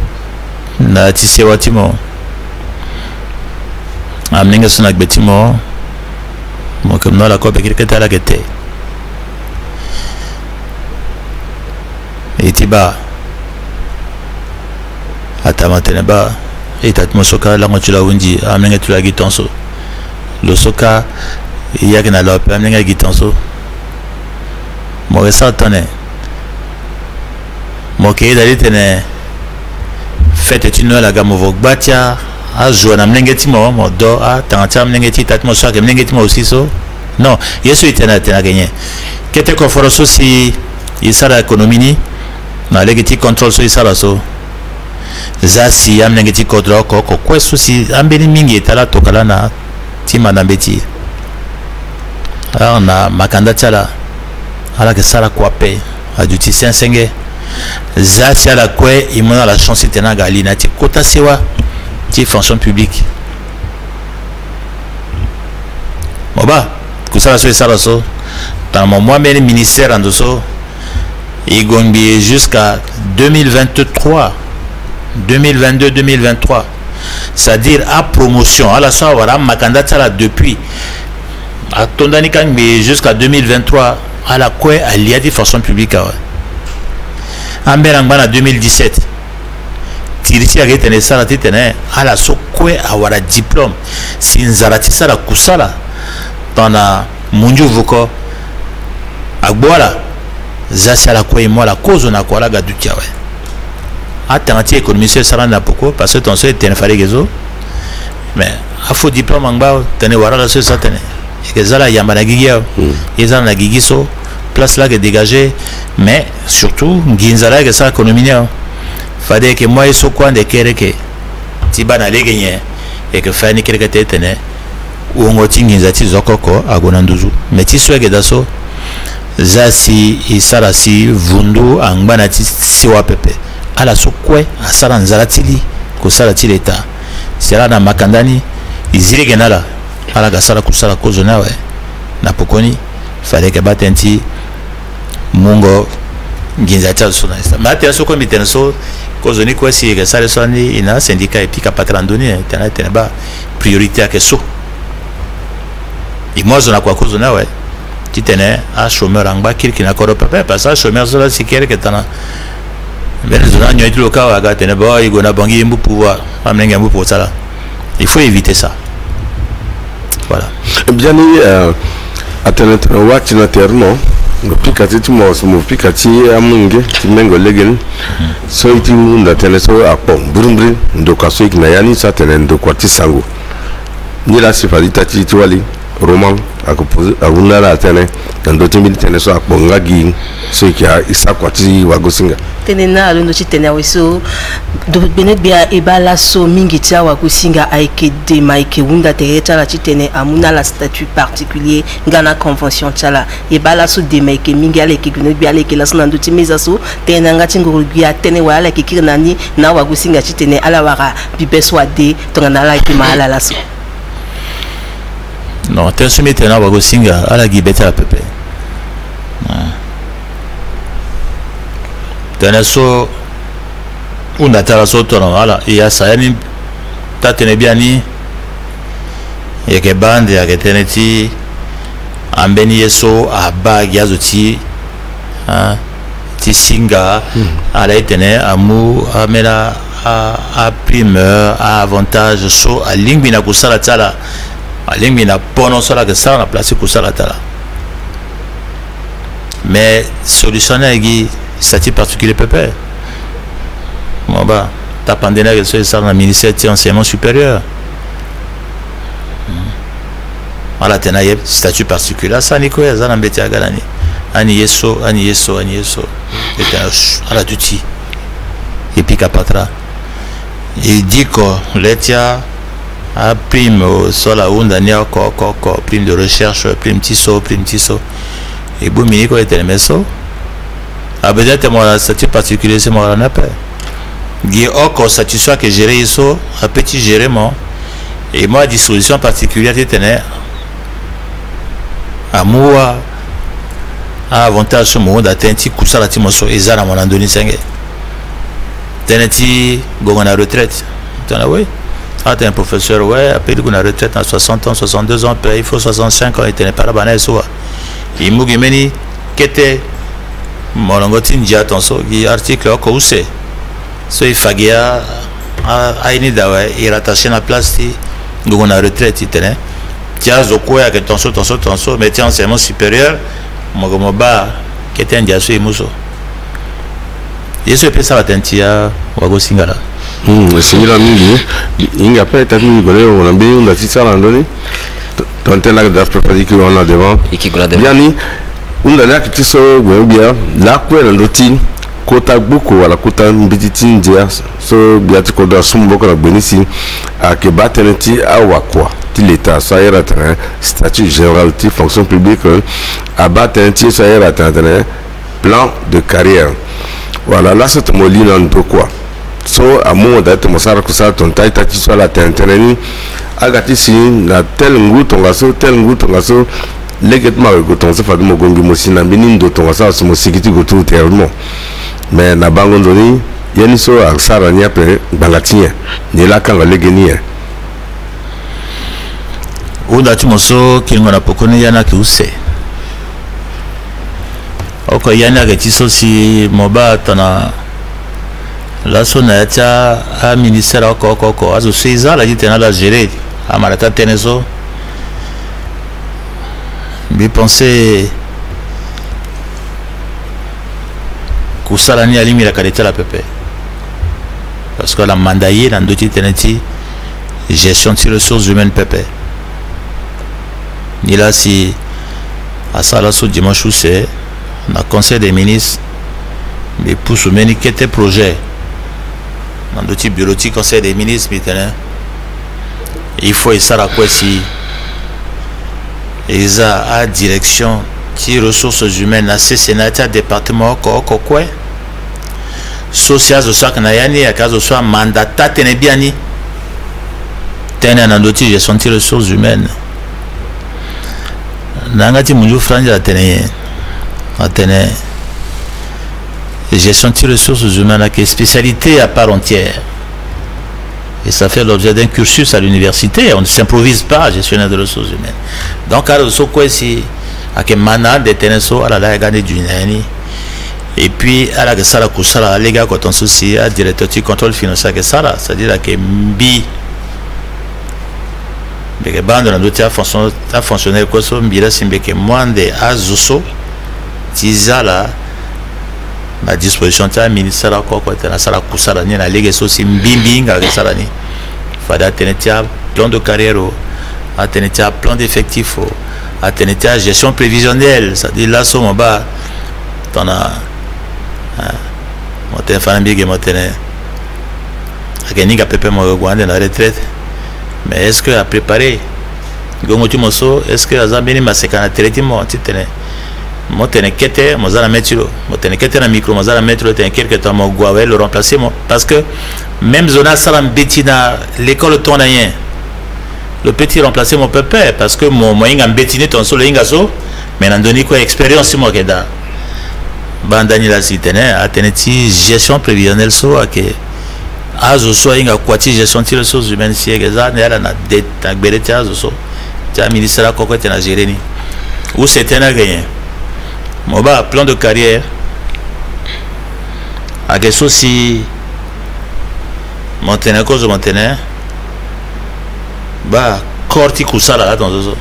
na tissé watimo amenga sona betimo moi comme non la cope quelque telle la gete et tiba atamantene ba et tatmosoka la ngotula wundi amenga tula gitonso le soka il y a que na l'opé amenga gitonso mo resa tone mo ke dali tene fête tu no la gamo vogbatia a joana amenga mo mo do a tangata amenga ti tatmosoka amenga mo aussi so non yeso itena tena gagné kete ko foroso si isara économie ni na legiti contrôle so isara so zasi amenga ti kodro ko kwesu si ambeni mingi etala tokala na tima na beti alors na makanda tala ala que sala kwape aduti sensenge zati ala kwe imona la chance tena gali na ti kota sewa ti fonction publique moba kusala so sala so dans mon mois mais ministère andoso igombi jusqu'à 2023 2022-2023 c'est-à-dire à promotion à la soirée voilà ma candidature depuis à Tondani mais jusqu'à 2023 à la quoi à l'IA de fonction publique en Berangban 2017 Tiriti a été ça à la so quoi avoir un diplôme si nzarati ça la kusala pendant munju vuko agbola zasi à la quoi moi la cause on a quoi la gadutia ouais attends économiste ça n'a pourquoi parce que ton seul était un mais à faux diplôme en bas tenez voilà la seule ça tenez et que ça là y a malagigi ils ont la gigiso place là que dégagé mais surtout ginzala que ça économie fallait que moi ce coin de quelque tiba na legenya et que fani quelque tenez ou on tingi zati zokoko agonanduzu mais ti swege daso zasi isarasi vundu angba ti siwa pepe ala sokwe asala nzalatili kosala ti leta sera na makandani izili genala ala gasala kusala kozo nawe na pokoni fallait que batenti mungo nginza ta sona mate soko mitenso kozo ni kwa si gasala soni ina syndicat epika patrandoni tena tena ba priorité à keso imozo na kwa kozo nawe titene a chômeur angba kirki na koro papa parce que chômeur zola sikere que tana il faut éviter ça. Voilà.
Bien, attendez, watch naturellement. Le picati, tu m'as mon picati à munge, tu m'engo légal. So tu m'as tenu so à pom, brumbri, ndokaso qui n'a yani sa tenu ndokwati sango. Ni la sifalita ti tuali, roman, à una la tenu, ndoto mili tenu so à pongagi, so qui a isa kwati wagosinga.
Tenena alondo ci tena weso do benet bia ebala so mingi tia wa kusinga aike de maike wunda tereta la ci tene amuna la statut particulier ngana convention tala ebala so de maike mingi ale ke benet bia ale ke la sonando ti meza so tena ngati nguru bia tene wa ale ke kirnani na wa kusinga ci tene ala wara bibeso ade to ngana la ke mala la so
non te sumi tena ba gosinga ala gibeta la pepe tena so una tala so tono ala ya sayani tatene biani yeke bande ya keteneti ambeni yeso abagi azoti ti singa ala etene amu amela a primeur a avantage so a lingbi na kusala tala a lingbi na pono so la ke sala na place kusala tala mais solution na gi statut particulier pepe bon ba ta pandena que so ça na ministère de enseignement supérieur ala tena ye statut particulier ça ni ko ya zana mbeti agalani ani yeso et ala duty et puis capatra il dit que l'État a prime sur la onda prime de recherche, prime petit saut. Et bon, mini quoi était le messo. A besoin de moi statut particulier, c'est moi la paix. Guy encore statut soit que gérer ça, un petit gérément. Et moi disposition particulière tenait à moi à avantage sur mon d'atteindre coussa la timoso et ça à mon andoni sengé. Teneti gonga retraite. Tena oui. Ah t'es un professeur ouais, après il a retraite à 60 ans, 62 ans, il faut 65 ans et tenait pas la banane soit. Il mougi meni kete molongotin dia tonso qui article au cousé. So il fagia a ini dawa il rattaché na place ti gonga retraite il tenait. Tia zoko ya que tonso mais tiens enseignement supérieur mogomoba kete ndia so imuso. Yesu pesa watentia wago singala.
Singala mingi inga peta mingi gole on ambi on a tisa landoni. Tonte la das préparé que on a devant. Biani on a là que tiso bien la quoi landoti kota buko wala kota mbititi ndia so biati koda sumbo kana benisi a ke bateneti awakwa ti l'état ça ira terrain statut général ti fonction publique a bateneti ça ira terrain plan de carrière. Voilà, là c'est mon lit dans quoi. So à mon date mon sara kusa ton taille tati soit la tenteneni agati si na tel ngout on gaso legetma ko ton se fa mo gongi mo sinambini ndo ton gaso so mo sikiti go tout terrement. Mais na bango ndoni yani so a sara nya pe bangatien ni la kanga legeni.
Oda ti mo so kingo na pokoni yana ki use. Oko yana ke tiso si moba tana la sonata a ministère oko azo seiza la dit na la gérer a marata teneso bi penser kusala ni alimi la kalite la pepe parce que la mandaye dans d'autres teneti gestion de ressources humaines pepe ni là si à ça là so dimanche c'est dans le conseil des ministres, mais pour soumettre quelques projets dans le type bureautique conseil des ministres, il faut y savoir quoi si ils ont à direction qui ressources humaines à ces sénateurs département quoi social soit que n'ayani à cas soit mandat tenez bien ni tenez un outil gestion de ressources humaines n'angati munju franja la tenez attené gestion de ressources humaines qui est spécialité à part entière et ça fait l'objet d'un cursus à l'université. On ne s'improvise pas gestionnaire de ressources humaines. Donc alors so quoi si à que mana de teneso à la gagner du nani et puis à la que ça la kusala les gars quand on souci à directeur du contrôle financier que ça là c'est-à-dire que mbi que bande dans d'autres fonctionnaire quoi so mbira simbe que moins de azuso tizala ma disposition ta ministère encore quoi na sala kusala ni na lege so simbinga que sala ni fada tenetia plan de carrière a tenetia plan d'effectifs a tenetia gestion prévisionnelle ça dit là so ba tona mon téléphone big et mon téléphone akeni ka pepe mo gwande na retraite mais est-ce que à préparer gongo tu moso est-ce que azambeni masekana traitement titene motene kete mozala metro motene kete na micro mozala metro ten quelque temps mo gwawe le remplacer moi parce que même zona salam betina l'école tonnayen le petit remplacer mon pépé parce que mon moyen à bétiner ton sol ingaso mais n'en donner quoi expérience moi que da bandani la citene a teneti gestion prévisionnelle so à que azo so inga kwati gestion tire ressources humaines si que ça n'era na dette na berete azo so ta ministre la kokko tena gérer ni où c'était na gagné mon ba plan de carrière à que si montagne cause de montagne ba corti kusala là dans zo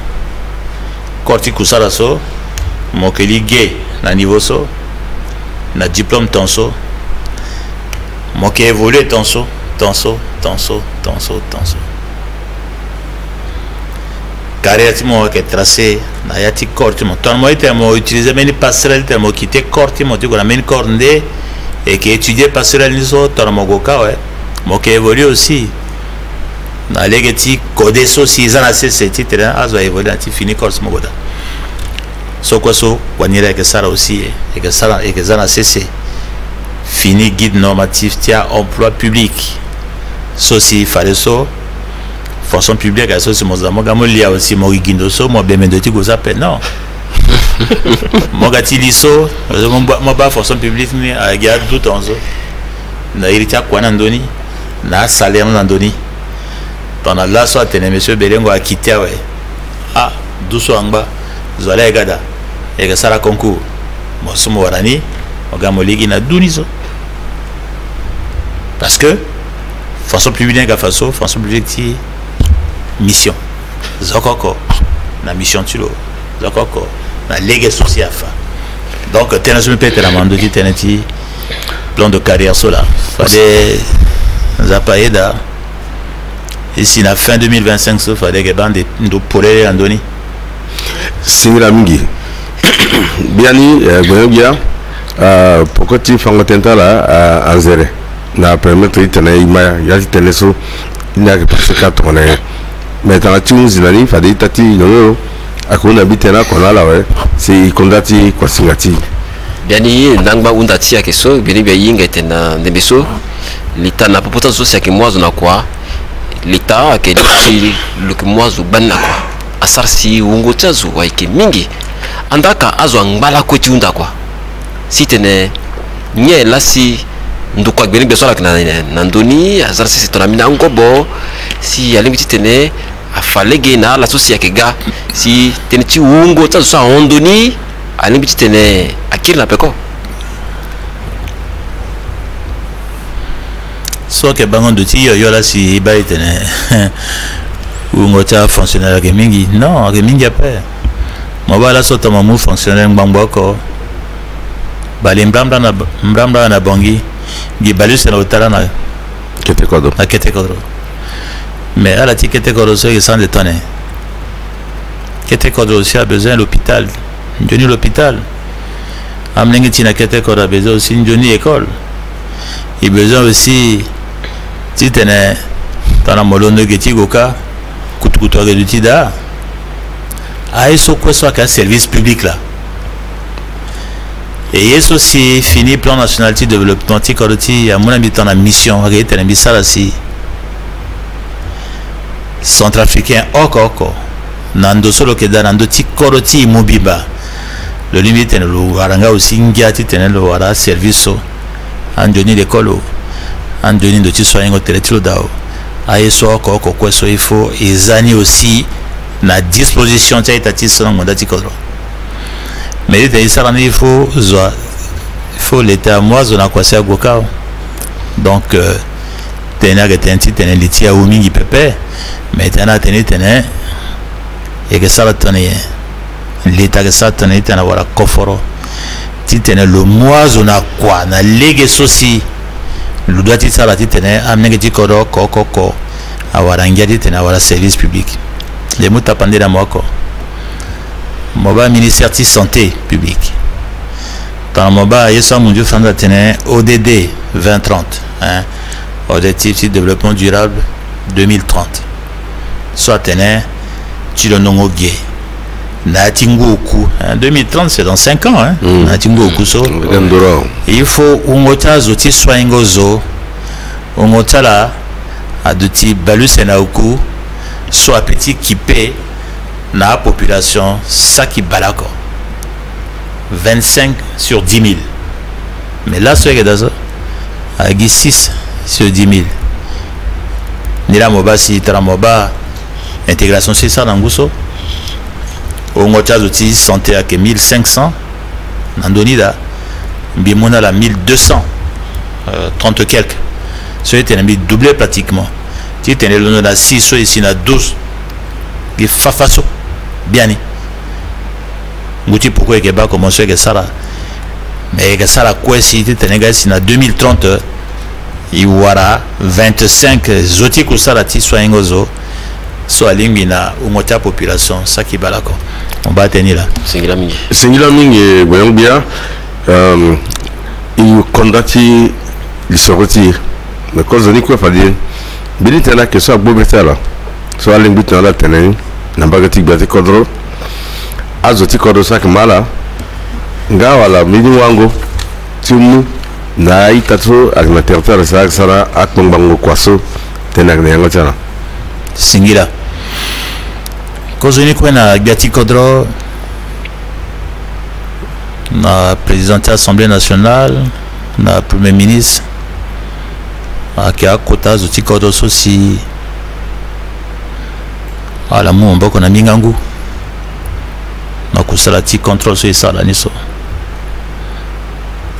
corti kusala so mon keli gay na niveau so na diplôme tonso mon qui évolue tonso carrière ti mo que tracé na yati corti mon ton mo était mo utiliser meni passerelle te mo quitter corti mo ti ko na meni corndé et qui étudier passerelle ni so ton mo goka ouais mon qui évolue aussi na legeti code so si za na ce titre azo évoluer anti fini course mo goda so quoi so wanira que ça aussi et que ça et que ça na cc fini guide normatif tia emploi public so si fallait so fonction publique à so si mo zamo gamo lia aussi mo gindo so mo bemendo ti go za pe non mo gati liso mo ba fonction publique ni a ga tout en so na iritia kwa na ndoni na salaire na ndoni pendant là soit tene monsieur Belengo a quitté ouais ah douce anga zola egada et que ça la concours mo sumo warani ogamo ligi na dunizo parce que fonction publique ga faso fonction publique ti mission zokoko na mission tulo zokoko na ligue sociale fa donc tene je me pète la mando ti tene ti plan de carrière cela fallait zapaeda ici la fin 2025 sauf fallait que bande de poulet andoni
Singra mingi biani goyobia pourquoi tu fais un attentat là à zéro na permettre itana ima ya teleso ina que parce que ton mais dans la tunes nani fallait tati no akuna bitena kona la ouais c'est kondati kwa singati
biani ndangba undati ya keso biani bia yinga tena ndebeso l'État n'a pas pourtant social que moi on a quoi l'État que le que moi zo banna quoi asarsi wongocha zo waike mingi andaka azo ngala ko tiunda quoi si tene nye la si ndukwa biani beso la na ndoni asarsi c'est ton ami na ngobo si alimiti tene afalege na la social que ga si tene ti wongocha zo ondoni alimiti tene akiri na peko
soit que bangon de ti yo la si ba itene ou ngota fonctionnaire ke mingi non ke mingi après mo ba la sota mamu fonctionnaire ngbango ko bali mbamba na bangi gi balu se na utara na
kete kodo
mais à la tikete kodo so sans détonner kete kodo aussi a besoin l'hôpital njoni l'hôpital amlengi tina kete kodo a besoin aussi njoni école il besoin aussi si tene dans la molondo que tu goka kutukutu avec du tida a so quoi soit qu'un service public là et yes aussi fini plan national de développement ti koroti à mon habitant la mission avec tene bisala si centrafricain oko nando solo que nando ti koroti mobiba le limite ne lo aranga aussi ngiati tene lo ara service so andoni l'école andoni de ti soigner au télétilo dao ayeso ko kweso il faut ezani aussi na disposition ta itati sona ngondati kodro mais il ça il faut l'état moi zona kwa sia goka donc tena que tenti tena litia ou mingi pepe mais tena tena et que ça va tenir l'état que ça tenir tena wala koforo ti tena le moi zona kwa na lege sosi le doit ti sala ti tene amnenge ti kodo ko awara ngiati tene awara service public les mots tapandé la moko moba ministère de santé publique dans moba yeso mon dieu fanda tene ODD 2030 hein objectif de développement durable 2030 soit tene tu le nongo gay na tingoku 2030 c'est dans 5 ans hein na tingoku so il faut ungota zoti soingozo ungota la aduti balu senaoku soit petit qui paie la population ça qui balako 25 sur 10 000 mais là c'est que ça a 6 sur 10 000 ni la moba si tra moba intégration c'est ça dans Gousso au moitié outil santé à 1500 Nandonida bimona la 1200 30 quelques ce était doublé pratiquement tu tenais le nom de 6 ici na 12 et fafaso bien ni ngouti pourquoi que ba commencer que ça là mais que ça la quoi si tu tenais gars si na 2030 il y aura 25 zoti ko ça la ti soit ngozo soit lingina au moitié population ça qui balako on va tenir là
Singila mingi voyons bien il condamne il se retire mais cause de quoi fallait bien tena que soit bobeta là soit linguiste dans la tenue na bagati gbati kodro azoti kodro sak mala nga wala mini wango timu na itatu ak territoire sak sara ak bango kwaso tena ne yango tana
Singila cause ni quoi na gbati kodro na président de l'Assemblée nationale na premier ministre qui a quota zoti kodro aussi à la mon boko na mingangu na kusalati contrôle sur ça là niso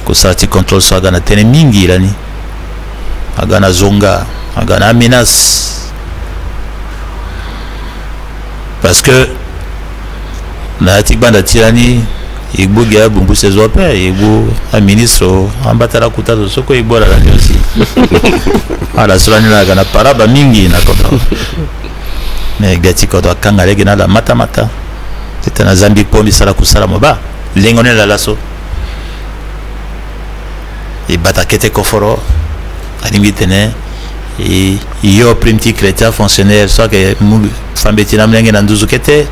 kusalati contrôle sur gana tene mingi lani agana zonga agana menace parce que na tikbanda tirani igbo gya bumbu ses opères igbo a ministre ambatala kutazo soko igbo la aussi ala solani la gana paraba mingi na kodro mais gati ko do kanga legi na la mata c'est un zambi pombi sala kusala moba lengone la laso et batakete koforo alingi tene et yo primti chrétien fonctionnaire soit que fambeti na mlenge na nduzu kete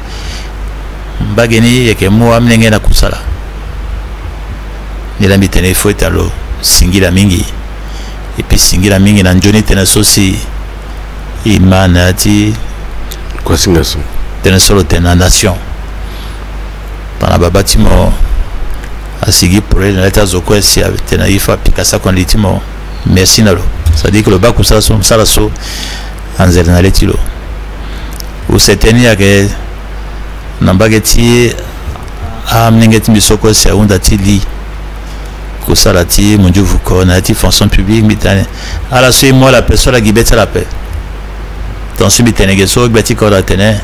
bageni et que mo amlenge na kusala ni la mitene faut etalo singila mingi et puis singila mingi na njoni tene sosi imanati
quoi singaso
tene solo tena nation dans la bâtiment asigi pour les états zoko si tena ifa pikasa kon litimo merci nalo ça dit que le bac ça son salaso anzel na letilo ou seteni yake nambageti amnengeti misoko si aunda tili kusalati munjuvu ko na ti fonction publique mitane ala so moi la personne qui bête la paix dans ce bitene so gbati ko la tene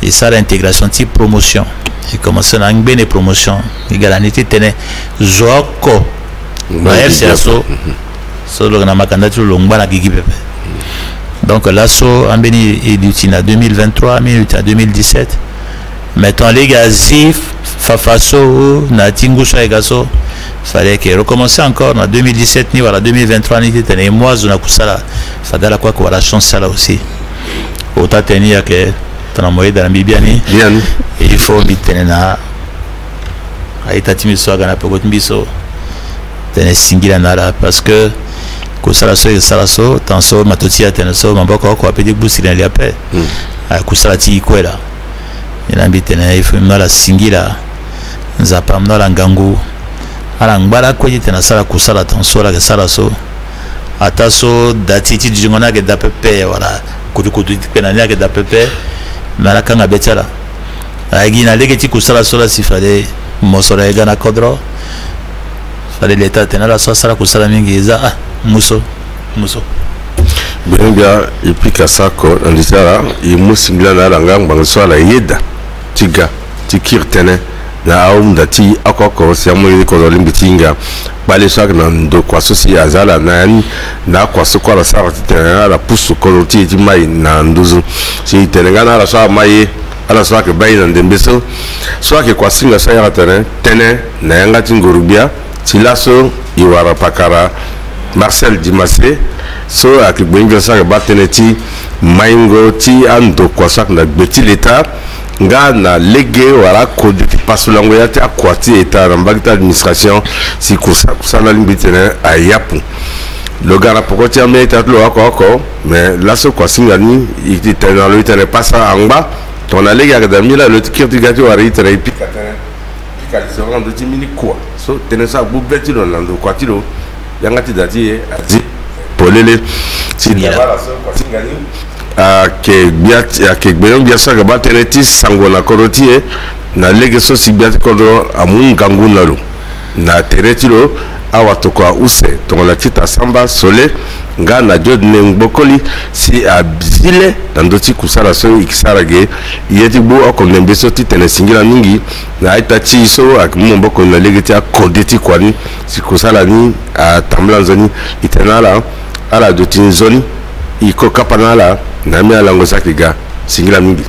et ça l'intégration type promotion et commencer à une promotion il garantit tene zoko na FCASO solo na makandatu longba na gigi pepe donc là so ambeni edutina 2023 minuta 2017 mettons les gazif fafaso na tingusa egaso fallait que recommencer encore en 2017 ni voilà 2023 ni tene moi zona kusala fadala kwa la chance là aussi autant tenir que dans moyen de la bibiani
bien
il faut bitene na aita timiso gana poko timbiso tene singila nala parce que kusala so tanso matoti ya tene so mamboko ko apedi busira li ape kusala ti ikwela ina bitene il faut mala singila nzapa mnala ngangu ala ngbala ko tena sala kusala tanso la sala so ataso datiti jingona ke dapepe wala kudu penania ke dapepe mala kanga betala agina legeti kusala sola sifale mosora egana kodro fale leta tena la sala kusala mingi za muso
bien et puis kasako andisala il musingla na langa ngbanso la yeda tiga tikirtene na aumda ti akoko siamuli ko limbitinga bale sak na ndo kwa sosi azala na kwa soko la sara tena la pusu ko ti mai na nduzu si tena na la sa mai ala soit que bayi dans dembeso soit que kwa singa sa ya tene na yanga tingurubia tilaso iwara pakara Marcel Dimassé so akibwenga sa ba teneti maingo ti ando kwa sak na beti leta nga na lege wala code ti pasulango ya ti akwati eta na mbagita administration si kusala limbitene ayapu le gars pourquoi tu as mis ta loi encore mais là ce quoi singani il était dans le terrain pas ça en bas ton allé gars d'amis là le qui tu gâteau arrive très pique pique se rend de 10 minutes quoi so tenez ça vous bêtez dans le quoi tu lo yangati dati azi polele si d'abord là ce quoi singani que bien ça que batereti sangona koroti na lege so si bien kodo amun ganguna lo na tereti lo awatokwa use tongola tita samba sole nga na jodne mbokoli si abzile ndoti kusala so ikisarage yeti bo akonembe so titene singila mingi na itachi so akmumboko na legeti akodeti kwani si kusala ni atambla zoni itenala ala doti zoni iko kapanala na mi alango sakiga singila mingi